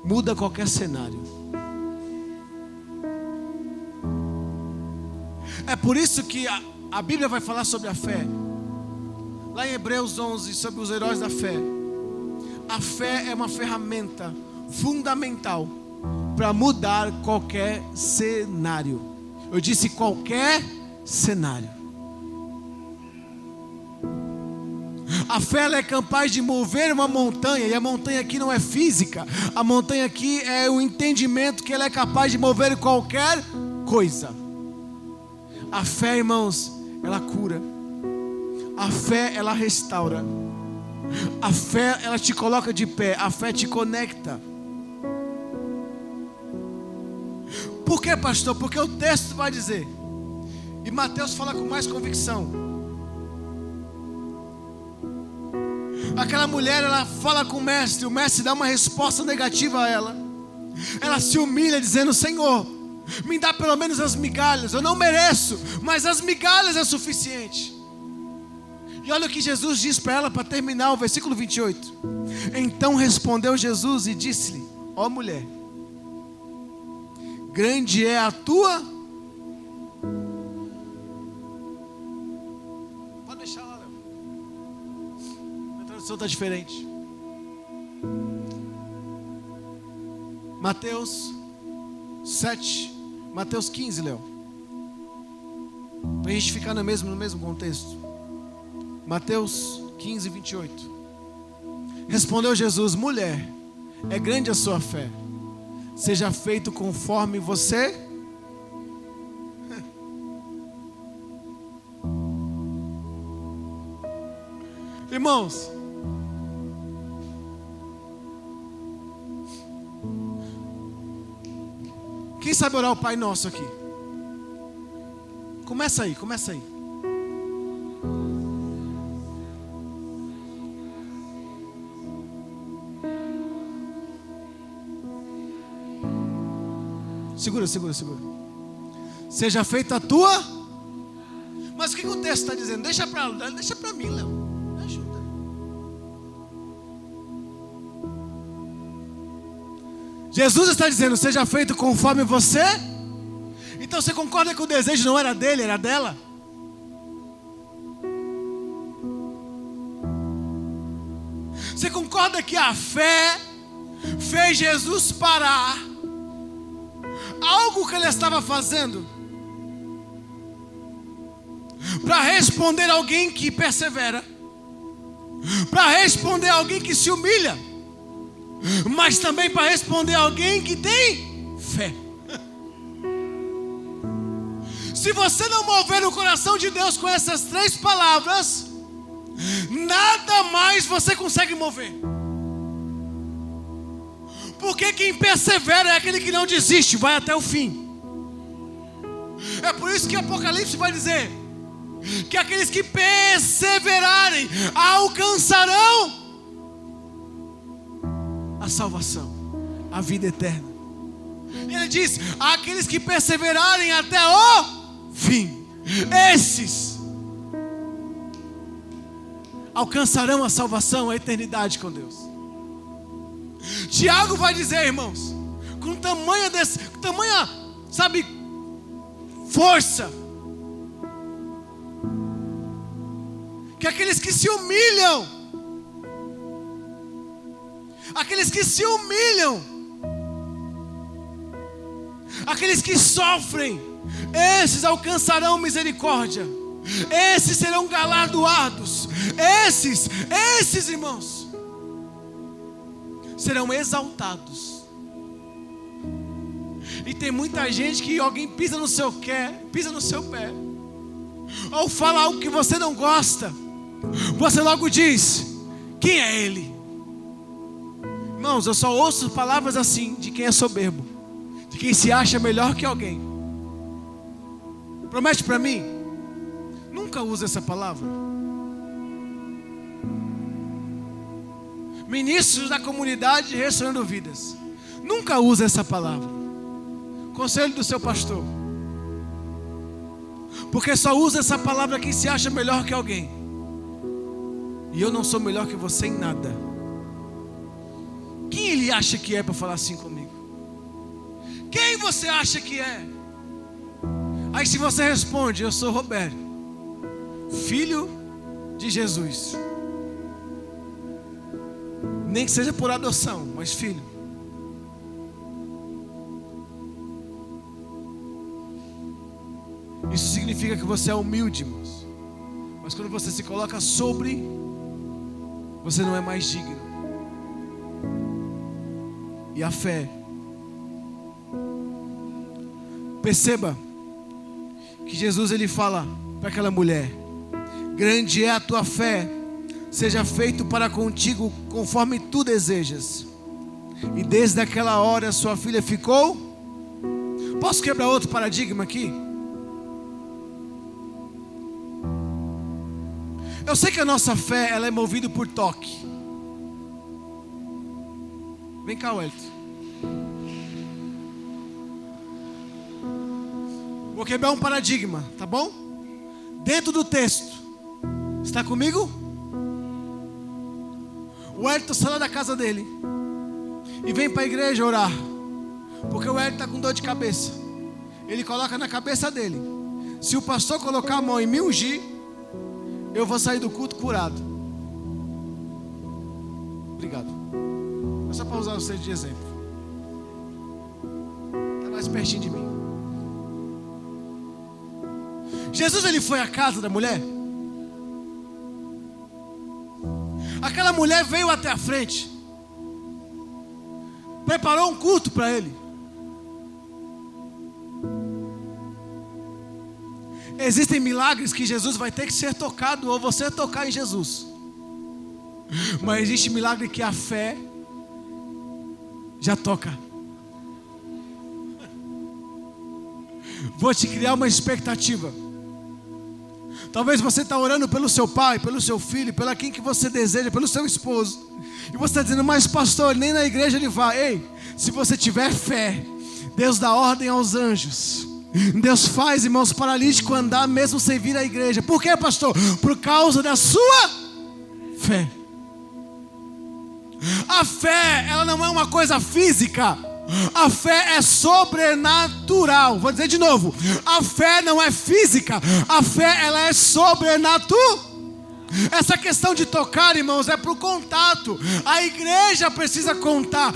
muda qualquer cenário. É por isso que a Bíblia vai falar sobre a fé. Lá em Hebreus 11, sobre os heróis da fé. A fé é uma ferramenta fundamental para mudar qualquer cenário. Eu disse qualquer cenário. A fé ela é capaz de mover uma montanha. E a montanha aqui não é física. A montanha aqui é o entendimento que ela é capaz de mover qualquer coisa. A fé, irmãos, ela cura. A fé ela restaura. A fé ela te coloca de pé. A fé te conecta. Por que, pastor? Porque o texto vai dizer, e Mateus fala com mais convicção. Aquela mulher, ela fala com o mestre dá uma resposta negativa a ela. Ela se humilha dizendo: Senhor, me dá pelo menos as migalhas, eu não mereço, mas as migalhas é suficiente. E olha o que Jesus diz para ela para terminar o versículo 28. Então respondeu Jesus e disse-lhe: ó mulher, grande é a tua... Pode deixar lá, Léo. A tradução está diferente. Mateus 7, Mateus 15, Léo. Para a gente ficar no mesmo contexto. Mateus 15, 28. Respondeu Jesus: mulher, é grande a sua fé, seja feito conforme você... Irmãos, quem sabe orar o Pai Nosso aqui? Começa aí. Segura. Seja feita a tua... Mas o que o texto está dizendo? Deixa para mim, Léo. Me ajuda. Jesus está dizendo: seja feito conforme você. Então você concorda que o desejo não era dele, era dela? Você concorda que a fé fez Jesus parar algo que ele estava fazendo para responder alguém que persevera, para responder alguém que se humilha, mas também para responder alguém que tem fé? Se você não mover o coração de Deus com essas 3 palavras, nada mais você consegue mover. Porque quem persevera é aquele que não desiste, vai até o fim. É por isso que Apocalipse vai dizer que aqueles que perseverarem alcançarão a salvação, a vida eterna. E ele diz: aqueles que perseverarem até o fim, esses alcançarão a salvação, a eternidade com Deus. Tiago vai dizer, irmãos, com tamanha, força, que aqueles que se humilham, aqueles que sofrem, esses alcançarão misericórdia, esses serão galardoados, esses irmãos, serão exaltados. E tem muita gente que alguém pisa no seu pé, ou fala algo que você não gosta, você logo diz: quem é ele? Irmãos, eu só ouço palavras assim de quem é soberbo, de quem se acha melhor que alguém. Promete para mim, nunca use essa palavra. Ministros da comunidade restaurando vidas, nunca use essa palavra. Conselho do seu pastor, porque só usa essa palavra quem se acha melhor que alguém. E eu não sou melhor que você em nada. Quem ele acha que é para falar assim comigo? Quem você acha que é? Aí se você responde: eu sou Roberto, filho de Jesus, nem que seja por adoção, mas filho. Isso significa que você é humilde, irmãos. Mas quando você se coloca sobre, você não é mais digno. E a fé, perceba que Jesus ele fala para aquela mulher: grande é a tua fé, seja feito para contigo conforme tu desejas. E desde aquela hora sua filha ficou... Posso quebrar outro paradigma aqui? Eu sei que a nossa fé ela é movida por toque. Vem cá, Wellington. Vou quebrar um paradigma, tá bom? Dentro do texto, Está comigo? O Hélio sai lá da casa dele e vem para a igreja orar, porque o Hélio está com dor de cabeça. Ele coloca na cabeça dele: se o pastor colocar a mão e me ungir, eu vou sair do culto curado. Obrigado. É só para usar você de exemplo. Está mais pertinho de mim. Jesus, ele foi à casa da mulher. Aquela mulher veio até a frente, preparou um culto para ele. Existem milagres que Jesus vai ter que ser tocado, ou você tocar em Jesus. Mas existe milagre que a fé já toca. Vou te criar uma expectativa. Talvez você está orando pelo seu pai, pelo seu filho, pelo quem que você deseja, pelo seu esposo. E você está dizendo: mas pastor, nem na igreja ele vai. Ei, se você tiver fé, Deus dá ordem aos anjos. Deus faz, irmãos, paralítico andar mesmo sem vir à igreja. Por quê, pastor? Por causa da sua fé. A fé, ela não é uma coisa física. A fé é sobrenatural. Vou dizer de novo: a fé não é física. A fé, ela é sobrenatural. Essa questão de tocar, irmãos, é para o contato. A igreja precisa contar,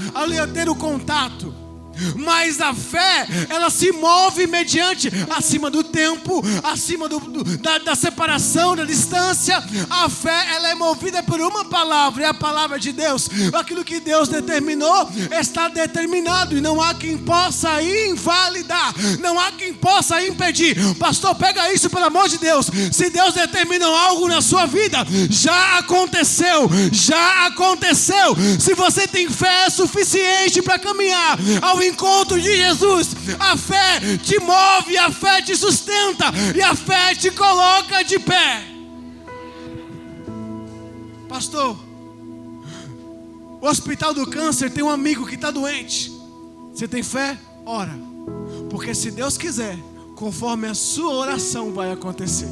ter o contato. Mas a fé, ela se move mediante, acima do tempo, acima da separação, da distância. A fé, ela é movida por uma palavra, é a palavra de Deus. Aquilo que Deus determinou, está determinado, e não há quem possa invalidar, não há quem possa impedir. Pastor, pega isso, pelo amor de Deus. Se Deus determinou algo na sua vida, já aconteceu, já aconteceu. Se você tem fé suficiente para caminhar ao encontro de Jesus, a fé te move, a fé te sustenta e a fé te coloca de pé. Pastor, o Hospital do Câncer tem um amigo que está doente. Você tem fé? Ora, porque se Deus quiser, conforme a sua oração vai acontecer.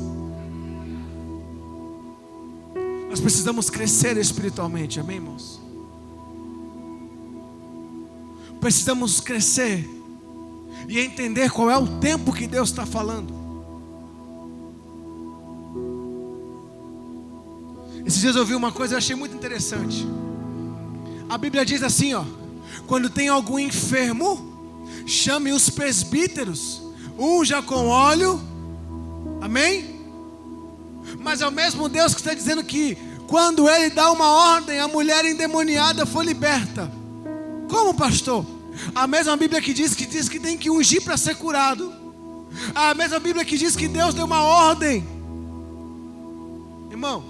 Nós precisamos crescer espiritualmente, amém, irmãos? Precisamos crescer e entender qual é o tempo que Deus está falando. Esses dias eu ouvi uma coisa e achei muito interessante. A Bíblia diz assim, quando tem algum enfermo, chame os presbíteros, unja com óleo, amém? Mas é o mesmo Deus que está dizendo que quando Ele dá uma ordem, a mulher endemoniada foi liberta. Como, pastor? A mesma Bíblia que diz que tem que ungir para ser curado. A mesma Bíblia que diz que Deus deu uma ordem. Irmão,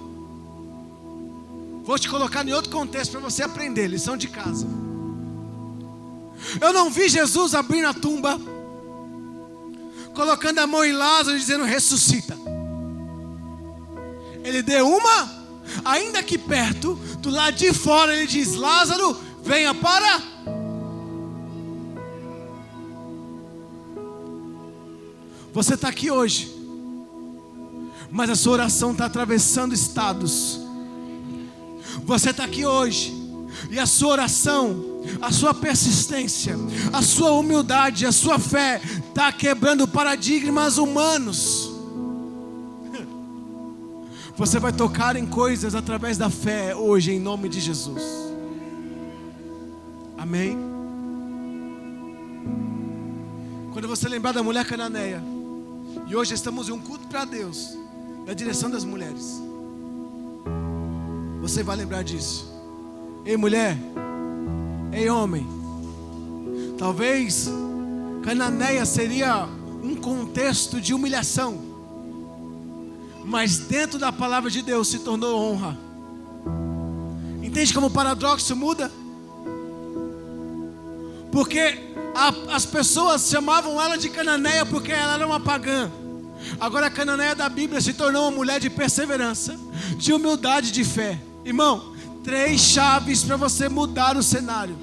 vou te colocar em outro contexto para você aprender, lição de casa. Eu não vi Jesus abrindo a tumba, colocando a mão em Lázaro e dizendo: ressuscita. Ele deu uma, ainda que perto, do lado de fora ele diz: Lázaro, venha para. Você está aqui hoje, mas a sua oração está atravessando estados. Você está aqui hoje, e a sua oração, a sua persistência, a sua humildade, a sua fé está quebrando paradigmas humanos. Você vai tocar em coisas através da fé hoje, em nome de Jesus. Amém? Quando você lembrar da mulher cananeia, e hoje estamos em um culto para Deus, na direção das mulheres, você vai lembrar disso. Ei, mulher, ei, homem, talvez cananeia seria um contexto de humilhação, mas dentro da palavra de Deus se tornou honra. Entende como o paradoxo muda? Porque as pessoas chamavam ela de cananeia porque ela era uma pagã. Agora a cananeia da Bíblia se tornou uma mulher de perseverança, de humildade, de fé. Irmão, 3 chaves para você mudar o cenário.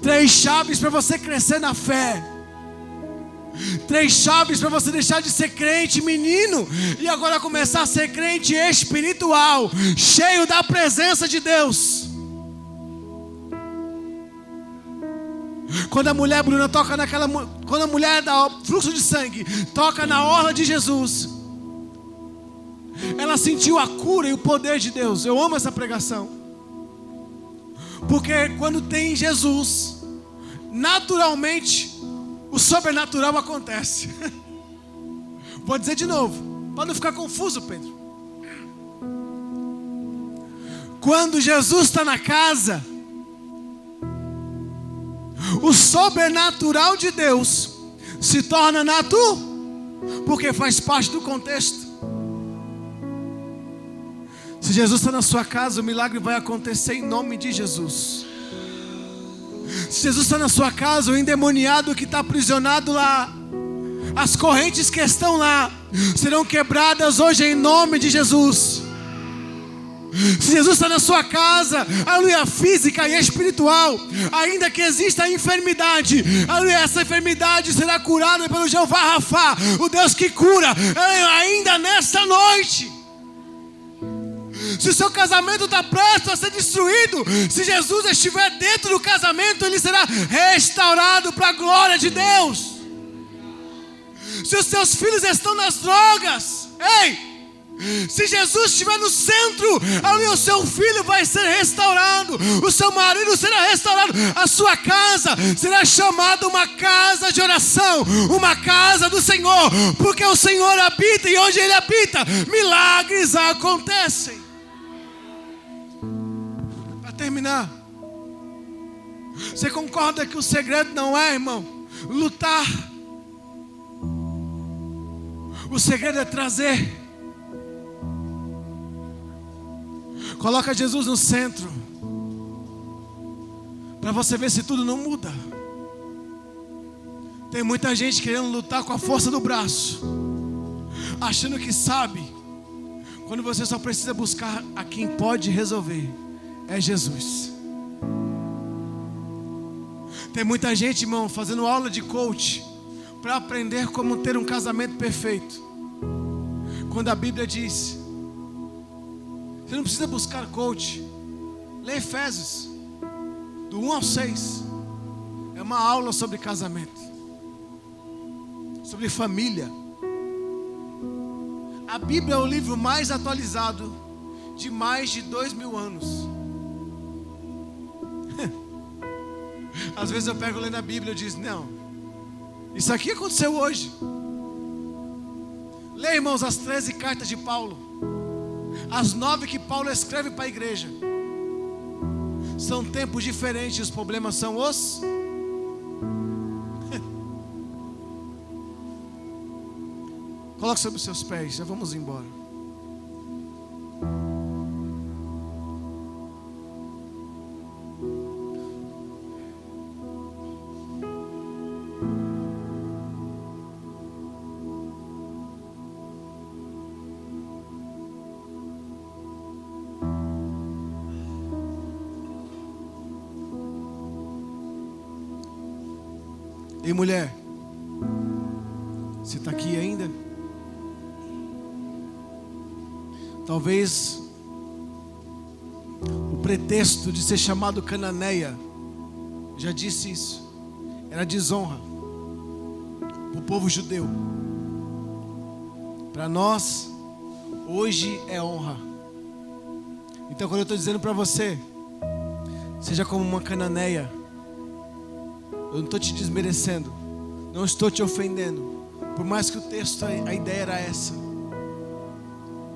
3 chaves para você crescer na fé. 3 chaves para você deixar de ser crente menino e agora começar a ser crente espiritual, cheio da presença de Deus. Quando a mulher Bruna toca quando a mulher da fluxo de sangue toca na orla de Jesus, ela sentiu a cura e o poder de Deus. Eu amo essa pregação, porque quando tem Jesus, naturalmente o sobrenatural acontece. Vou dizer de novo, para não ficar confuso, Pedro. Quando Jesus está na casa, o sobrenatural de Deus se torna natural, porque faz parte do contexto. Se Jesus está na sua casa, o milagre vai acontecer em nome de Jesus. Se Jesus está na sua casa, o endemoniado que está aprisionado lá, as correntes que estão lá, serão quebradas hoje em nome de Jesus. Se Jesus está na sua casa, aleluia, física e espiritual, ainda que exista a enfermidade, aleluia, essa enfermidade será curada pelo Jeová Rafá, o Deus que cura, ainda nesta noite. Se o seu casamento está prestes a ser destruído, se Jesus estiver dentro do casamento, ele será restaurado para a glória de Deus. Se os seus filhos estão nas drogas, ei, se Jesus estiver no centro, ali o seu filho vai ser restaurado, o seu marido será restaurado, a sua casa será chamada uma casa de oração, uma casa do Senhor, porque o Senhor habita e onde Ele habita, milagres acontecem. Para terminar, você concorda que o segredo não é, irmão, lutar? O segredo é trazer. Coloca Jesus no centro, para você ver se tudo não muda. Tem muita gente querendo lutar com a força do braço, achando que sabe, quando você só precisa buscar a quem pode resolver, é Jesus. Tem muita gente, irmão, fazendo aula de coach, para aprender como ter um casamento perfeito, quando a Bíblia diz: você não precisa buscar coach. Lê Efésios, do 1 ao 6. É uma aula sobre casamento, sobre família. A Bíblia é o livro mais atualizado de mais de 2000 anos. Às vezes eu pego lendo a Bíblia e digo: não, isso aqui aconteceu hoje. Lê, irmãos, as 13 cartas de Paulo, as 9 que Paulo escreve para a igreja. São tempos diferentes, os problemas são os... Coloque sobre os seus pés, já vamos embora. Ei, mulher, você está aqui ainda? Talvez o pretexto de ser chamado cananeia, já disse isso, era desonra para o povo judeu. Para nós, hoje é honra. Então, quando eu estou dizendo para você, seja como uma cananeia, eu não estou te desmerecendo, não estou te ofendendo, por mais que o texto, a ideia era essa,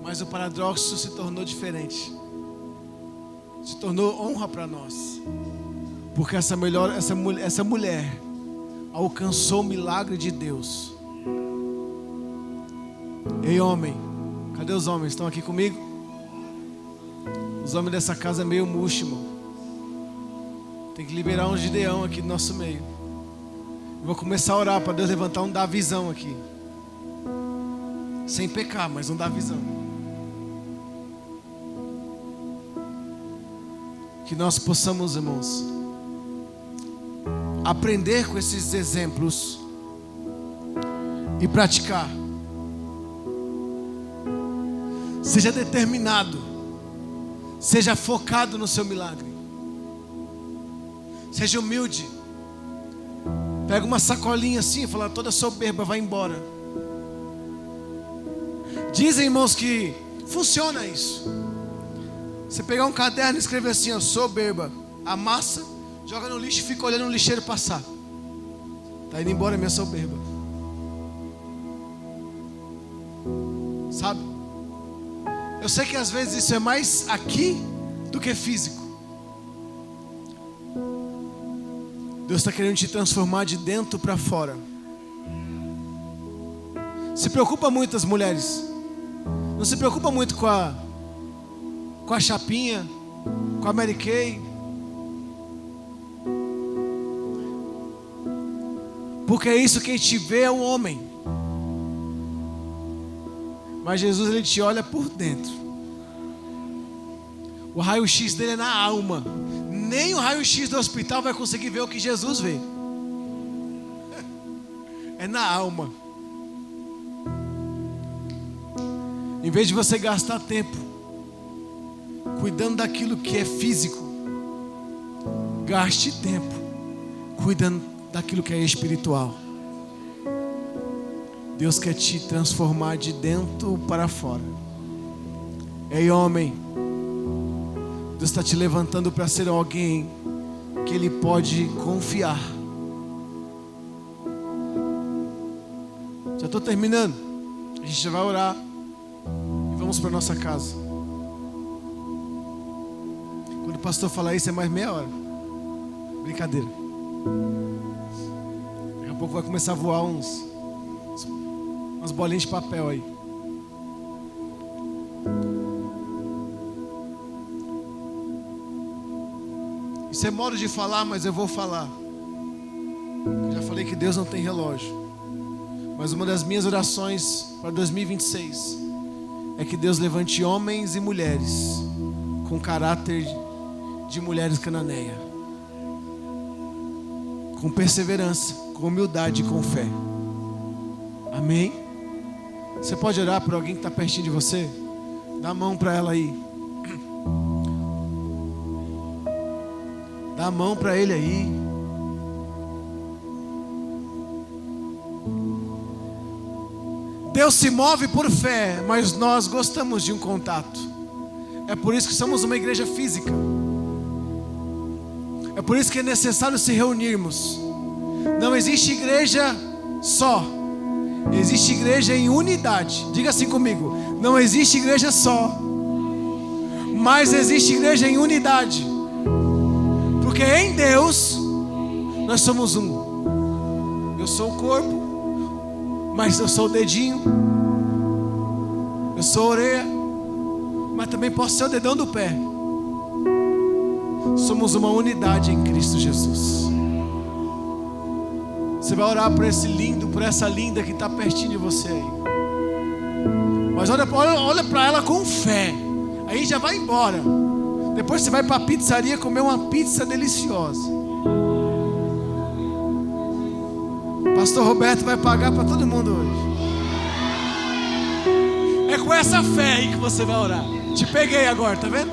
mas o paradoxo se tornou diferente, se tornou honra para nós, porque essa mulher alcançou o milagre de Deus. Ei, homem, cadê os homens? Estão aqui comigo? Os homens dessa casa é meio murcho, irmão. Tem que liberar um Gideão aqui no nosso meio. Eu vou começar a orar para Deus levantar um Davizão aqui. Sem pecar, mas um Davizão. Que nós possamos, irmãos, aprender com esses exemplos e praticar. Seja determinado. Seja focado no seu milagre. Seja humilde. Pega uma sacolinha assim e fala: toda soberba vai embora. Dizem, irmãos, que funciona isso. Você pegar um caderno e escrever assim, ó, soberba, amassa, joga no lixo e fica olhando o lixeiro passar. Tá indo embora minha soberba. Sabe? Eu sei que às vezes isso é mais aqui do que físico. Deus está querendo te transformar de dentro para fora. Se preocupa muito as mulheres. Não se preocupa muito com a chapinha, com a Mary Kay. Porque é isso que a gente vê é o homem. Mas Jesus, ele te olha por dentro. O raio-x dele é na alma. Nem o raio-x do hospital vai conseguir ver o que Jesus vê. É na alma. Em vez de você gastar tempo cuidando daquilo que é físico, gaste tempo cuidando daquilo que é espiritual. Deus quer te transformar de dentro para fora. Ei, homem, Deus está te levantando para ser alguém que Ele pode confiar. Já estou terminando. A gente já vai orar e vamos para nossa casa. Quando o pastor falar isso é mais meia hora. Brincadeira. Daqui a pouco vai começar a voar umas bolinhas de papel aí. Isso é modo de falar, mas eu vou falar. Eu já falei que Deus não tem relógio. Mas uma das minhas orações para 2026 é que Deus levante homens e mulheres com caráter de mulheres cananeias, com perseverança, com humildade e com fé. Amém? Você pode orar por alguém que está pertinho de você? Dá a mão para ela aí. Dá a mão para ele aí. Deus se move por fé, mas nós gostamos de um contato. É por isso que somos uma igreja física. É por isso que é necessário se reunirmos. Não existe igreja só. Existe igreja em unidade. Diga assim comigo: não existe igreja só, mas existe igreja em unidade. Porque em Deus nós somos um. Eu sou o corpo, mas eu sou o dedinho. Eu sou a orelha, mas também posso ser o dedão do pé. Somos uma unidade em Cristo Jesus. Você vai orar por esse lindo, por essa linda que está pertinho de você aí. Mas olha para ela com fé. Aí já vai embora. Depois você vai para a pizzaria comer uma pizza deliciosa. Pastor Roberto vai pagar para todo mundo hoje. É com essa fé aí que você vai orar. Te peguei agora, tá vendo?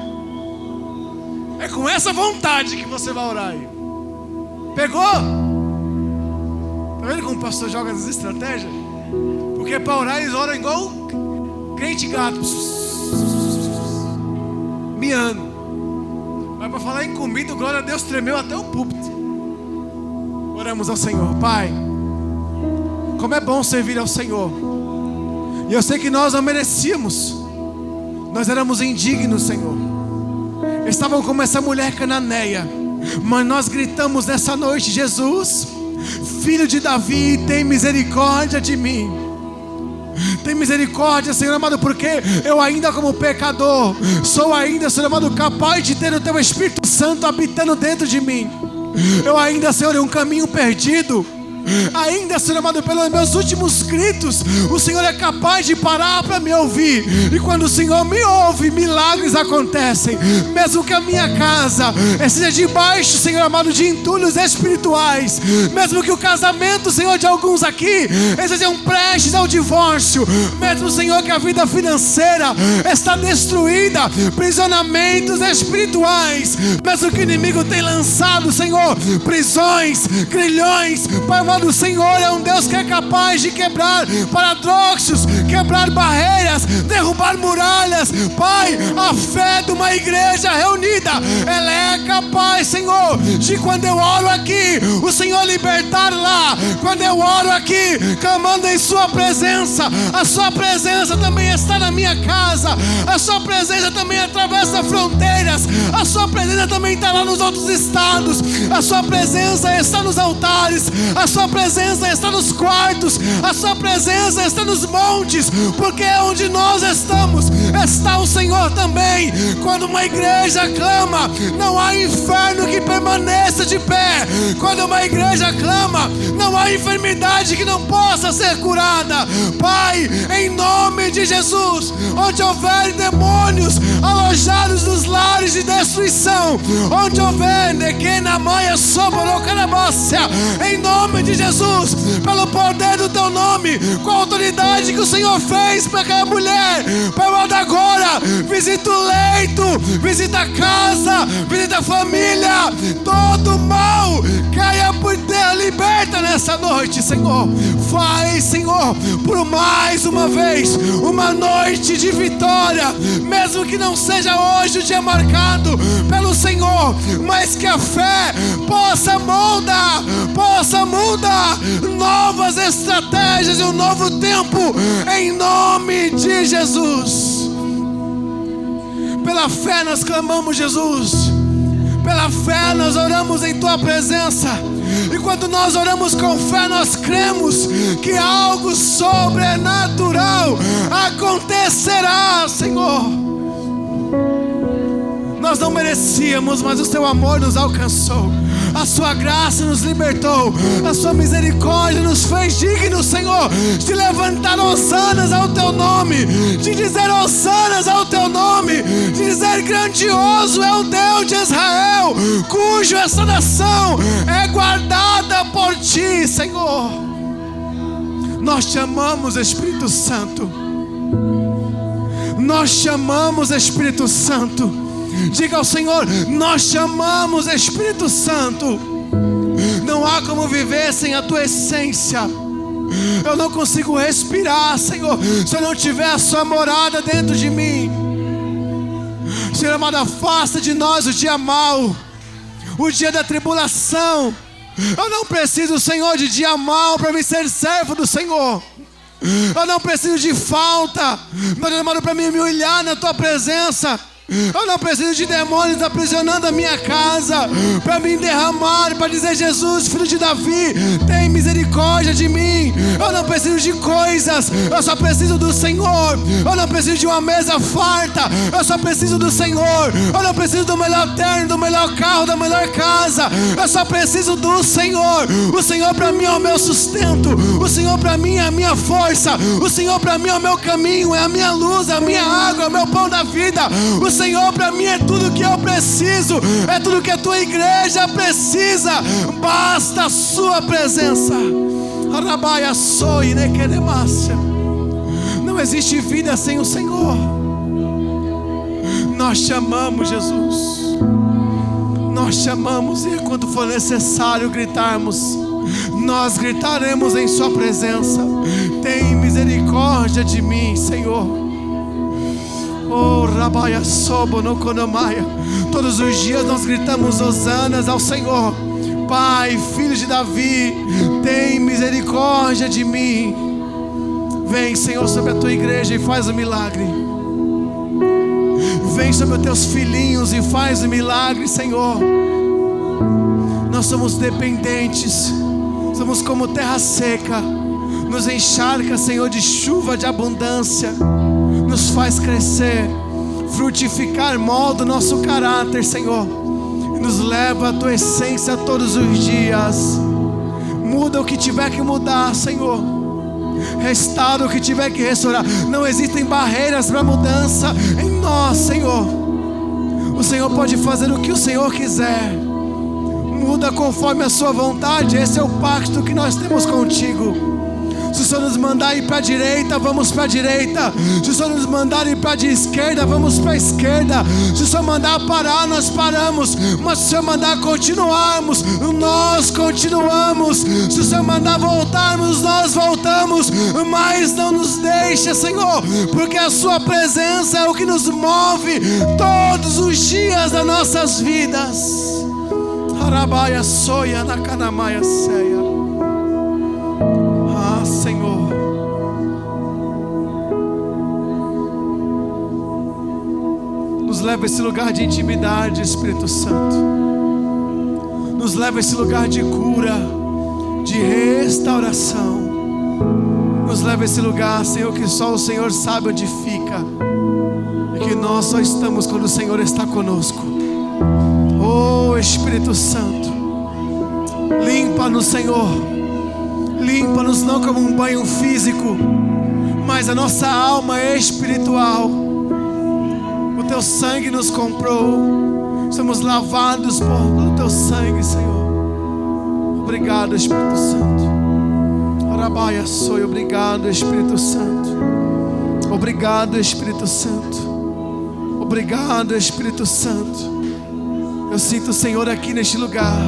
É com essa vontade que você vai orar aí. Pegou? Tá vendo como o pastor joga as estratégias? Porque para orar eles oram igual crente gato, miando. Mas para falar em comida, glória a Deus, tremeu até o púlpito. Oramos ao Senhor. Pai, como é bom servir ao Senhor. E eu sei que nós não merecíamos. Nós éramos indignos, Senhor. Estavam como essa mulher cananeia. Mas nós gritamos nessa noite: Jesus, Filho de Davi, tem misericórdia de mim. Tem misericórdia, Senhor amado, porque eu ainda como pecador sou ainda, Senhor amado, capaz de ter o Teu Espírito Santo habitando dentro de mim. Eu ainda, Senhor, em um caminho perdido, Ainda, Senhor amado, pelos meus últimos gritos, o Senhor é capaz de parar para me ouvir. E quando o Senhor me ouve, milagres acontecem. Mesmo que a minha casa seja debaixo, Senhor amado, de entulhos espirituais, mesmo que o casamento, Senhor, de alguns aqui estejam prestes ao divórcio, mesmo, Senhor, que a vida financeira está destruída, prisionamentos espirituais, mesmo que o inimigo tem lançado, Senhor, prisões, grilhões, Pai amado, o Senhor é um Deus que é capaz de quebrar paradoxos, quebrar barreiras, derrubar muralhas. Pai, a fé de uma igreja reunida, ela é capaz, Senhor, de quando eu oro aqui, o Senhor libertar lá. Quando eu oro aqui, clamando em sua presença, a sua presença também está na minha casa, a sua presença também atravessa fronteiras, a sua presença também está lá nos outros estados, a sua presença está nos altares, a sua presença está nos quartos, a sua presença está nos montes, porque onde nós estamos, está o Senhor também. Quando uma igreja clama, não há inferno que permaneça de pé. Quando uma igreja clama, não há enfermidade que não possa ser curada. Pai, em nome de Jesus, onde houver demônios alojados nos lares de destruição, onde houver em nome de Jesus, pelo poder do teu nome, com a autoridade que o Senhor fez para aquela mulher, Pai amado, agora visita o leito, visita a casa, visita a família, todo mal caia por terra, liberta nessa noite, Senhor. Faz, Senhor, por mais uma vez, uma noite de vitória, mesmo que não seja hoje o dia marcado pelo Senhor, mas que a fé possa mudar novas estratégias e um novo tempo, em nome de Jesus. Pela fé nós clamamos, Jesus. Pela fé nós oramos em tua presença. E quando nós oramos com fé, nós cremos que algo sobrenatural acontecerá, Senhor. Nós não merecíamos, mas o teu amor nos alcançou. A sua graça nos libertou, a sua misericórdia nos fez dignos, Senhor, de levantar hosanas ao teu nome, de dizer hosanas ao teu nome, de dizer grandioso é o Deus de Israel, cujo essa nação é guardada por ti, Senhor. Nós te amamos, Espírito Santo. Nós te amamos, Espírito Santo. Diga ao Senhor: nós te amamos, Espírito Santo. Não há como viver sem a tua essência. Eu não consigo respirar, Senhor, se eu não tiver a sua morada dentro de mim. Senhor amado, afasta de nós o dia mau, o dia da tribulação. Eu não preciso, Senhor, de dia mau para me ser servo do Senhor. Eu não preciso de falta, meu Deus amado, para me humilhar na tua presença. Eu não preciso de demônios aprisionando a minha casa para me derramar, para dizer: Jesus, filho de Davi, tem misericórdia de mim. Eu não preciso de coisas, eu só preciso do Senhor. Eu não preciso de uma mesa farta, eu só preciso do Senhor. Eu não preciso do melhor terno, do melhor carro, da melhor casa. Eu só preciso do Senhor. O Senhor para mim é o meu sustento. O Senhor para mim é a minha força. O Senhor para mim é o meu caminho, é a minha luz, a minha água, é o meu pão da vida. O Senhor para mim é tudo que eu preciso, é tudo que a tua igreja precisa. Basta a sua presença. Não existe vida sem o Senhor. Nós te amamos, Jesus. Nós te amamos, e quando for necessário gritarmos, nós gritaremos em sua presença. Tem misericórdia de mim, Senhor. Oh, Rabaia Sobo no Konomaia. Todos os dias nós gritamos hosanas ao Senhor. Pai, filho de Davi, tem misericórdia de mim. Vem, Senhor, sobre a tua igreja e faz o milagre. Vem sobre os teus filhinhos e faz o milagre, Senhor. Nós somos dependentes, somos como terra seca. Nos encharca, Senhor, de chuva de abundância. Nos faz crescer, frutificar, molda o nosso caráter, Senhor, e nos leva à tua essência todos os dias. Muda o que tiver que mudar, Senhor. Restaura o que tiver que restaurar. Não existem barreiras para mudança em nós, Senhor. O Senhor pode fazer o que o Senhor quiser. Muda conforme a sua vontade. Esse é o pacto que nós temos contigo. Se o Senhor nos mandar ir para a direita, vamos para a direita. Se o Senhor nos mandar ir para a esquerda, vamos para a esquerda. Se o Senhor mandar parar, nós paramos. Mas se o Senhor mandar continuarmos, nós continuamos. Se o Senhor mandar voltarmos, nós voltamos. Mas não nos deixa, Senhor, porque a sua presença é o que nos move todos os dias das nossas vidas. Harabaia soia na canamaia ceia. Senhor, nos leva a esse lugar de intimidade, Espírito Santo. Nos leva a esse lugar de cura, de restauração. Nos leva a esse lugar, Senhor, que só o Senhor sabe onde fica, e que nós só estamos quando o Senhor está conosco. Oh Espírito Santo, limpa-nos, Senhor. Limpa-nos não como um banho físico, mas a nossa alma é espiritual. O teu sangue nos comprou. Somos lavados pelo teu sangue, Senhor. Obrigado, Espírito Santo. Arabaia soy, obrigado, Espírito Santo. Obrigado, Espírito Santo. Obrigado, Espírito Santo. Eu sinto o Senhor aqui neste lugar,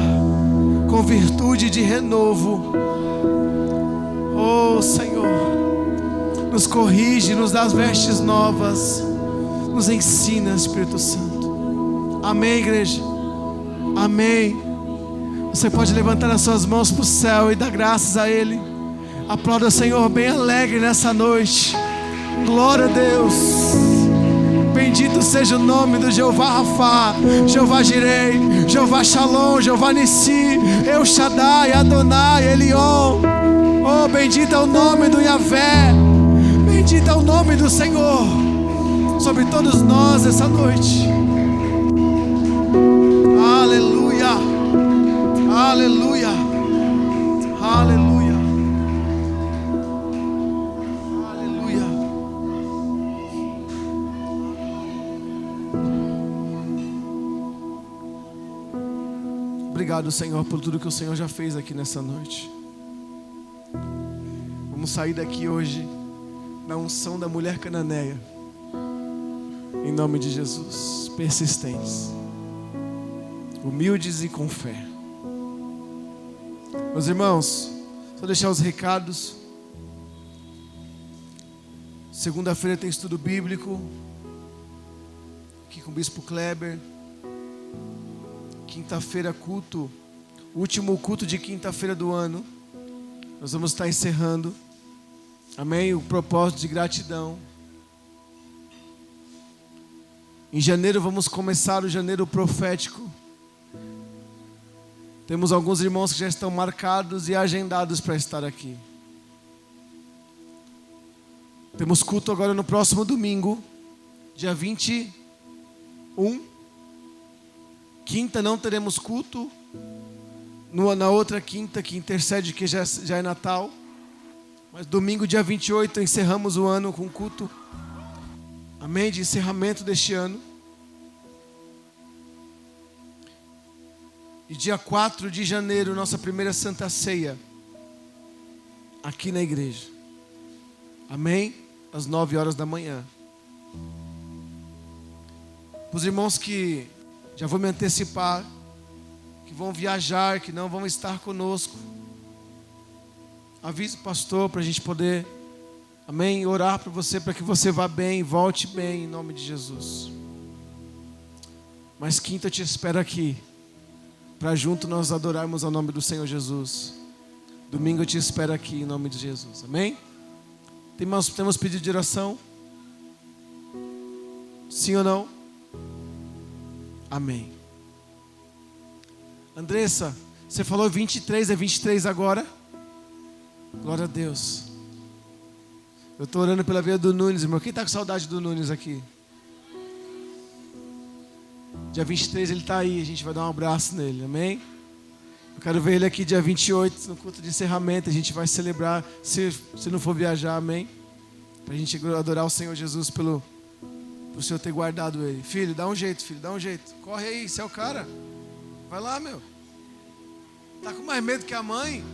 com virtude de renovo. Oh Senhor, nos corrige, nos dá as vestes novas, nos ensina, Espírito Santo. Amém, igreja? Amém. Você pode levantar as suas mãos para o céu e dar graças a Ele. Aplauda o Senhor bem alegre nessa noite. Glória a Deus. Bendito seja o nome do Jeová Rafá, Jeová Jirei, Jeová Shalom, Jeová Nissi, El Shaddai, Adonai, Elion. Oh, bendito é o nome do Yahvé. Bendito é o nome do Senhor sobre todos nós essa noite. Aleluia. Aleluia. Aleluia. Aleluia. Obrigado, Senhor, por tudo que o Senhor já fez aqui nessa noite. Vamos sair daqui hoje na unção da mulher cananeia, em nome de Jesus. Persistentes, humildes e com fé. Meus irmãos, só deixar os recados. Segunda-feira tem estudo bíblico aqui com o Bispo Kleber. Quinta-feira culto, último culto de quinta-feira do ano. Nós vamos estar encerrando. Amém? O propósito de gratidão. Em janeiro vamos começar o janeiro profético. Temos alguns irmãos que já estão marcados e agendados para estar aqui. Temos culto agora no próximo domingo, dia 21. Quinta não teremos culto. Na outra quinta que intercede, que já é Natal. Mas domingo, dia 28, encerramos o ano com culto. Amém? De encerramento deste ano. E dia 4 de janeiro, nossa primeira Santa Ceia. Aqui na igreja. Amém? Às 9 horas da manhã. Para os irmãos que, já vou me antecipar, que vão viajar, que não vão estar conosco, avise o pastor para a gente poder, amém, orar para você, para que você vá bem, volte bem, em nome de Jesus. Mas quinta eu te espero aqui, para junto nós adorarmos ao nome do Senhor Jesus. Domingo eu te espero aqui, em nome de Jesus, amém? Temos pedido de oração? Sim ou não? Amém. Andressa, você falou 23, é 23 agora? Glória a Deus. Eu estou orando pela vida do Nunes, irmão. Quem está com saudade do Nunes aqui? Dia 23 ele está aí, a gente vai dar um abraço nele, amém? Eu quero ver ele aqui dia 28, no culto de encerramento. A gente vai celebrar, se não for viajar, amém? Pra gente adorar o Senhor Jesus por Senhor ter guardado ele. Filho, dá um jeito, filho, dá um jeito. Corre aí, você é o cara. Vai lá, meu. Tá com mais medo que a mãe?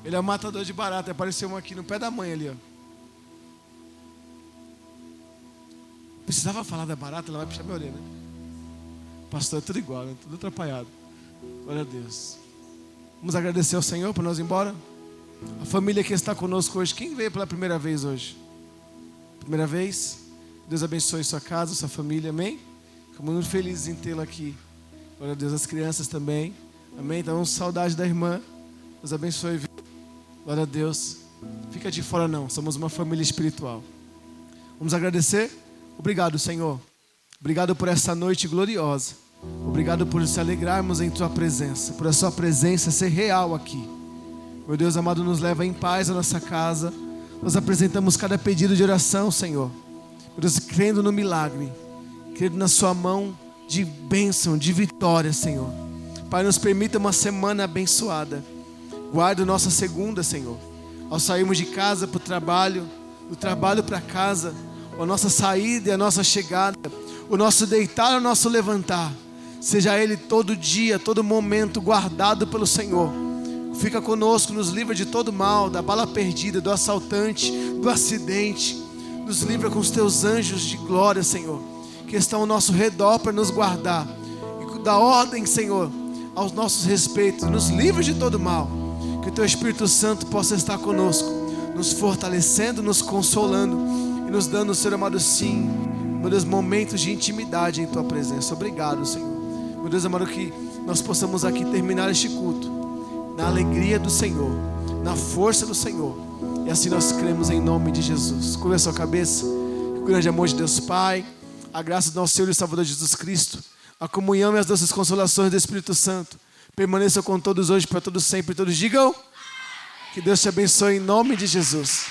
Ele é um matador de barata. Apareceu um aqui no pé da mãe ali, ó. Precisava falar da barata, ela vai puxar minha orelha, né? Pastor, é tudo igual, né? Tudo atrapalhado. Glória a Deus. Vamos agradecer ao Senhor por nós ir embora. A família que está conosco hoje, quem veio pela primeira vez hoje? Primeira vez? Deus abençoe sua casa, sua família, amém? Ficamos muito felizes em tê-la aqui. Glória a Deus, as crianças também, amém? Então, saudade da irmã. Deus abençoe, viu? Glória a Deus. Fica de fora não, somos uma família espiritual. Vamos agradecer? Obrigado, Senhor. Obrigado por essa noite gloriosa. Obrigado por nos alegrarmos em Tua presença, por a Sua presença ser real aqui. Meu Deus amado, nos leva em paz à nossa casa. Nós apresentamos cada pedido de oração, Senhor. Meu Deus, crendo no milagre, crendo na Sua mão de bênção, de vitória, Senhor. Pai, nos permita uma semana abençoada. Guarda a nossa segunda, Senhor. Ao sairmos de casa para o trabalho, do trabalho para casa, a nossa saída e a nossa chegada, o nosso deitar e o nosso levantar, seja Ele todo dia, todo momento guardado pelo Senhor. Fica conosco, nos livra de todo mal, da bala perdida, do assaltante, do acidente. Nos livra com os Teus anjos de glória, Senhor, que estão ao nosso redor para nos guardar. E dá ordem, Senhor, aos nossos respeitos. Nos livra de todo mal. Que o Teu Espírito Santo possa estar conosco, nos fortalecendo, nos consolando e nos dando, Senhor amado, sim, meu Deus, momentos de intimidade em Tua presença. Obrigado, Senhor. Meu Deus amado, que nós possamos aqui terminar este culto na alegria do Senhor, na força do Senhor. E assim nós cremos em nome de Jesus. Curva a sua cabeça. O grande amor de Deus Pai, a graça do nosso Senhor e Salvador Jesus Cristo, a comunhão e as doces consolações do Espírito Santo permaneçam com todos hoje, para todos sempre. Todos digam que Deus te abençoe em nome de Jesus.